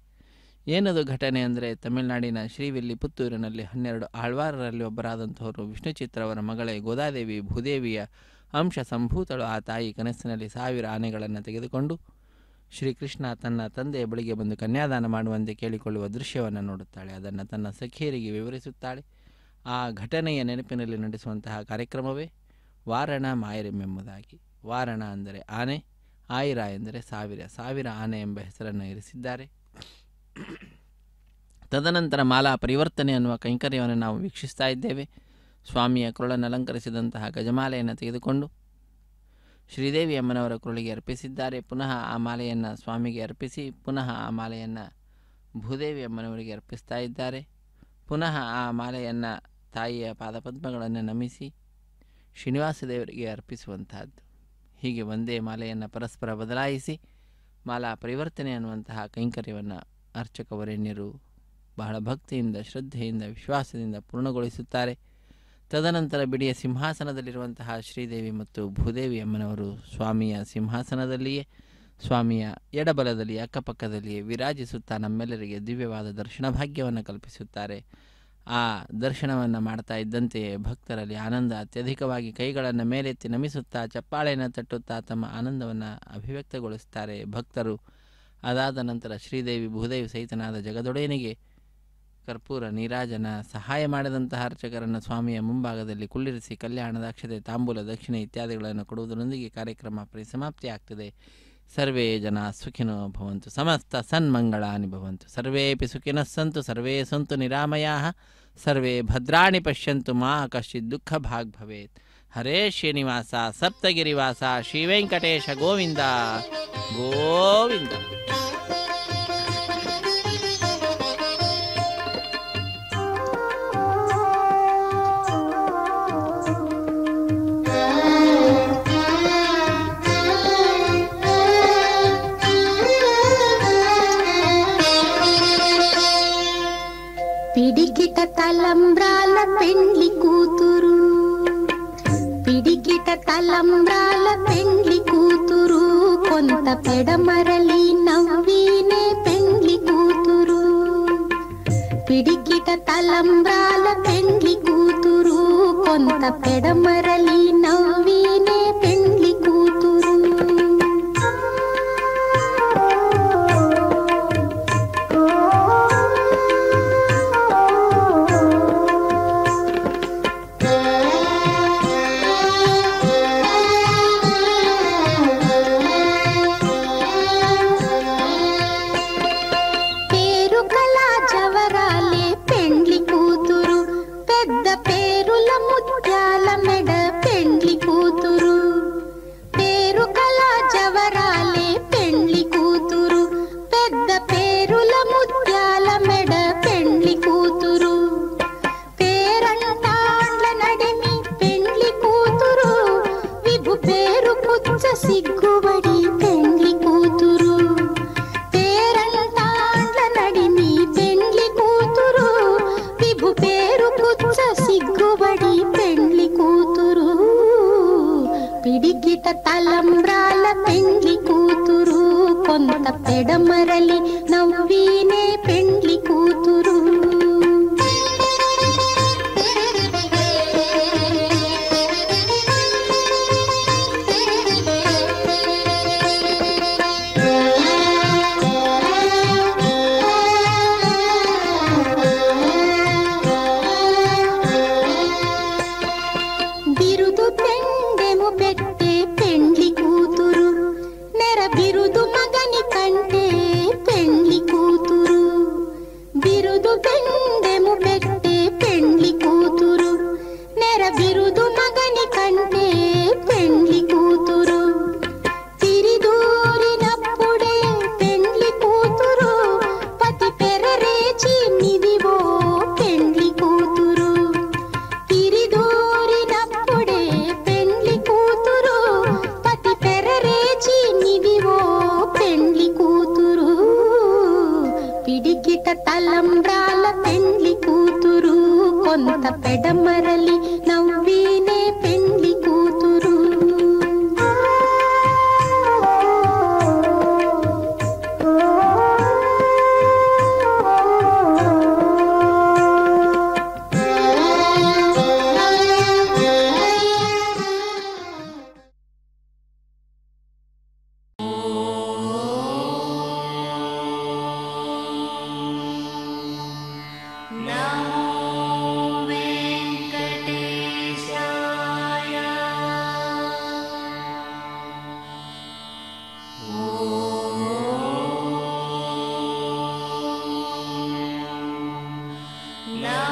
ಏನದು ಘಟನೆ ಅಂದರೆ, ತಮಿಳುನಾಡಿನ ಶ್ರೀವಿಲ್ಲಿ ಪುತ್ತೂರಿನಲ್ಲಿ 12 ಆಳ್ವಾರರಲ್ಲಿ ಒಬ್ಬರಾದಂಥವರು ವಿಷ್ಣುಚಿತ್ರ ಅವರ ಮಗಳೇ ಗೋದಾದೇವಿ ಭೂದೇವಿಯ ಅಂಶ ಸಂಭೂತಳು. ಆ ತಾಯಿ ಕನಸಿನಲ್ಲಿ 1000 ಆನೆಗಳನ್ನು ತೆಗೆದುಕೊಂಡು ಶ್ರೀಕೃಷ್ಣ ತನ್ನ ತಂದೆಯ ಬಳಿಗೆ ಬಂದು ಕನ್ಯಾದಾನ ಮಾಡುವಂತೆ ಕೇಳಿಕೊಳ್ಳುವ ದೃಶ್ಯವನ್ನು ನೋಡುತ್ತಾಳೆ. ಅದನ್ನು ತನ್ನ ಸಖಿಯರಿಗೆ ವಿವರಿಸುತ್ತಾಳೆ. ಆ ಘಟನೆಯ ನೆನಪಿನಲ್ಲಿ ನಡೆಸುವಂತಹ ಕಾರ್ಯಕ್ರಮವೇ ವಾರಣ ಮಾಯರೆಂಬುದಾಗಿ. ವಾರಣ ಅಂದರೆ ಆನೆ, ಆಯಿರ ಎಂದರೆ 1000 ಆನೆ ಎಂಬ ಹೆಸರನ್ನು ಇರಿಸಿದ್ದಾರೆ. ತದನಂತರ ಮಾಲಾ ಪರಿವರ್ತನೆ ಅನ್ನುವ ಕೈಂಕರ್ಯವನ್ನು ನಾವು ವೀಕ್ಷಿಸ್ತಾ ಇದ್ದೇವೆ. ಸ್ವಾಮಿಯ ಕೊರಳನ್ನು ಅಲಂಕರಿಸಿದಂತಹ ಗಜಮಾಲೆಯನ್ನು ತೆಗೆದುಕೊಂಡು ಶ್ರೀದೇವಿ ಅಮ್ಮನವರ ಕೊರಳಿಗೆ ಅರ್ಪಿಸಿದ್ದಾರೆ. ಪುನಃ ಆ ಮಾಲೆಯನ್ನು ಸ್ವಾಮಿಗೆ ಅರ್ಪಿಸಿ ಪುನಃ ಆ ಮಾಲೆಯನ್ನು ಭೂದೇವಿ ಅಮ್ಮನವರಿಗೆ ಅರ್ಪಿಸ್ತಾ ಇದ್ದಾರೆ. ಪುನಃ ಆ ಮಾಲೆಯನ್ನು ತಾಯಿಯ ಪಾದಪದ್ಮಗಳನ್ನು ನಮಿಸಿ ಶ್ರೀನಿವಾಸ ದೇವರಿಗೆ ಅರ್ಪಿಸುವಂತಹದ್ದು. ಹೀಗೆ ಒಂದೇ ಮಾಲೆಯನ್ನು ಪರಸ್ಪರ ಬದಲಾಯಿಸಿ ಮಾಲಾ ಪರಿವರ್ತನೆ ಅನ್ನುವಂತಹ ಕೈಂಕರ್ಯವನ್ನು ಅರ್ಚಕ ವರೇಣ್ಯರು ಬಹಳ ಭಕ್ತಿಯಿಂದ ಶ್ರದ್ಧೆಯಿಂದ ವಿಶ್ವಾಸದಿಂದ ಪೂರ್ಣಗೊಳಿಸುತ್ತಾರೆ. ತದನಂತರ ಬಿಡಿಯ ಸಿಂಹಾಸನದಲ್ಲಿರುವಂತಹ ಶ್ರೀದೇವಿ ಮತ್ತು ಭೂದೇವಿ ಅಮ್ಮನವರು ಸ್ವಾಮಿಯ ಸಿಂಹಾಸನದಲ್ಲಿಯೇ ಸ್ವಾಮಿಯ ಎಡಬಲದಲ್ಲಿ ಅಕ್ಕಪಕ್ಕದಲ್ಲಿಯೇ ವಿರಾಜಿಸುತ್ತಾ ನಮ್ಮೆಲ್ಲರಿಗೆ ದಿವ್ಯವಾದ ದರ್ಶನ ಭಾಗ್ಯವನ್ನು ಕಲ್ಪಿಸುತ್ತಾರೆ. ಆ ದರ್ಶನವನ್ನು ಮಾಡ್ತಾ ಇದ್ದಂತೆಯೇ ಭಕ್ತರಲ್ಲಿ ಆನಂದ ಅತ್ಯಧಿಕವಾಗಿ ಕೈಗಳನ್ನು ಮೇಲೆತ್ತಿ ನಮಿಸುತ್ತಾ ಚಪ್ಪಾಳೆಯನ್ನು ತಟ್ಟುತ್ತಾ ತಮ್ಮ ಆನಂದವನ್ನು ಅಭಿವ್ಯಕ್ತಗೊಳಿಸುತ್ತಾರೆ ಭಕ್ತರು. ಅದಾದ ನಂತರ ಶ್ರೀದೇವಿ ಭೂದೇವಿ ಸಹಿತನಾದ ಜಗದೊಡೆಯನಿಗೆ ಕರ್ಪೂರ ನೀರಾಜನ ಸಹಾಯ ಮಾಡಿದಂತಹ ಅರ್ಚಕರನ್ನು ಸ್ವಾಮಿಯ ಮುಂಭಾಗದಲ್ಲಿ ಕುಳ್ಳಿರಿಸಿ ಕಲ್ಯಾಣದ ಅಕ್ಷತೆ ತಾಂಬೂಲ ದಕ್ಷಿಣೆ ಇತ್ಯಾದಿಗಳನ್ನು ಕೊಡುವುದರೊಂದಿಗೆ ಕಾರ್ಯಕ್ರಮ ಪರಿಸಮಾಪ್ತಿ ಆಗ್ತದೆ. ಸರ್ವೇ ಜನ ಸುಖಿನೋ ಭವಂತು, ಸಮಸ್ತ ಸನ್ಮಂಗಳಾನಿ ಭವಂತು, ಸರ್ವೇಪಿ ಸುಖಿನಃ ಸಂತು, ಸರ್ವೇ ಸಂತು ನಿರಾಮಯಾಃ, ಸರ್ವೇ ಭದ್ರಾಣಿ ಪಶ್ಯಂತು, ಮಾ ಕಶ್ಚಿತ್ ದುಃಖ ಭಾಗ್ ಭವೇತ್. ಹರೇ ಶ್ರೀನಿವಾಸ ಸಪ್ತಗಿರಿವಾಸ ಶ್ರೀ ವೆಂಕಟೇಶ ಗೋವಿಂದ ಗೋವಿಂದ. పిడికిట తలంబ్రాల పెండ్లి కూతురు, పిడికిట తలంబ్రాల పెండ్లి కూతురు, కొంత పెడమరలి నవ్వీనే పెండ్లి కూతురు. పిడికిట తలంబ్రాల పెండ్లి కూతురు, కొంత పెడమరలి నవ్వీనే పెండ్లి కూతురు. సిగ్గుబడి పెండ్లి కూతురు, పేరంటాండ్ల నడిమి పెండ్లి కూతురు, విభు పేరు పుచ్చ సిగ్గుబడి పెండ్లి కూతురు. పిడికిట తలంబ్రాల పెండ్లి కూతురు, కొంత పెడమరలి నవ్వీనే పెండ్లి కూతురు. తలంబ్రాల పెండ్లి కూతురు, కొంత పెడమరలి నవ్వీనే పెండ్లి కూతురు. No.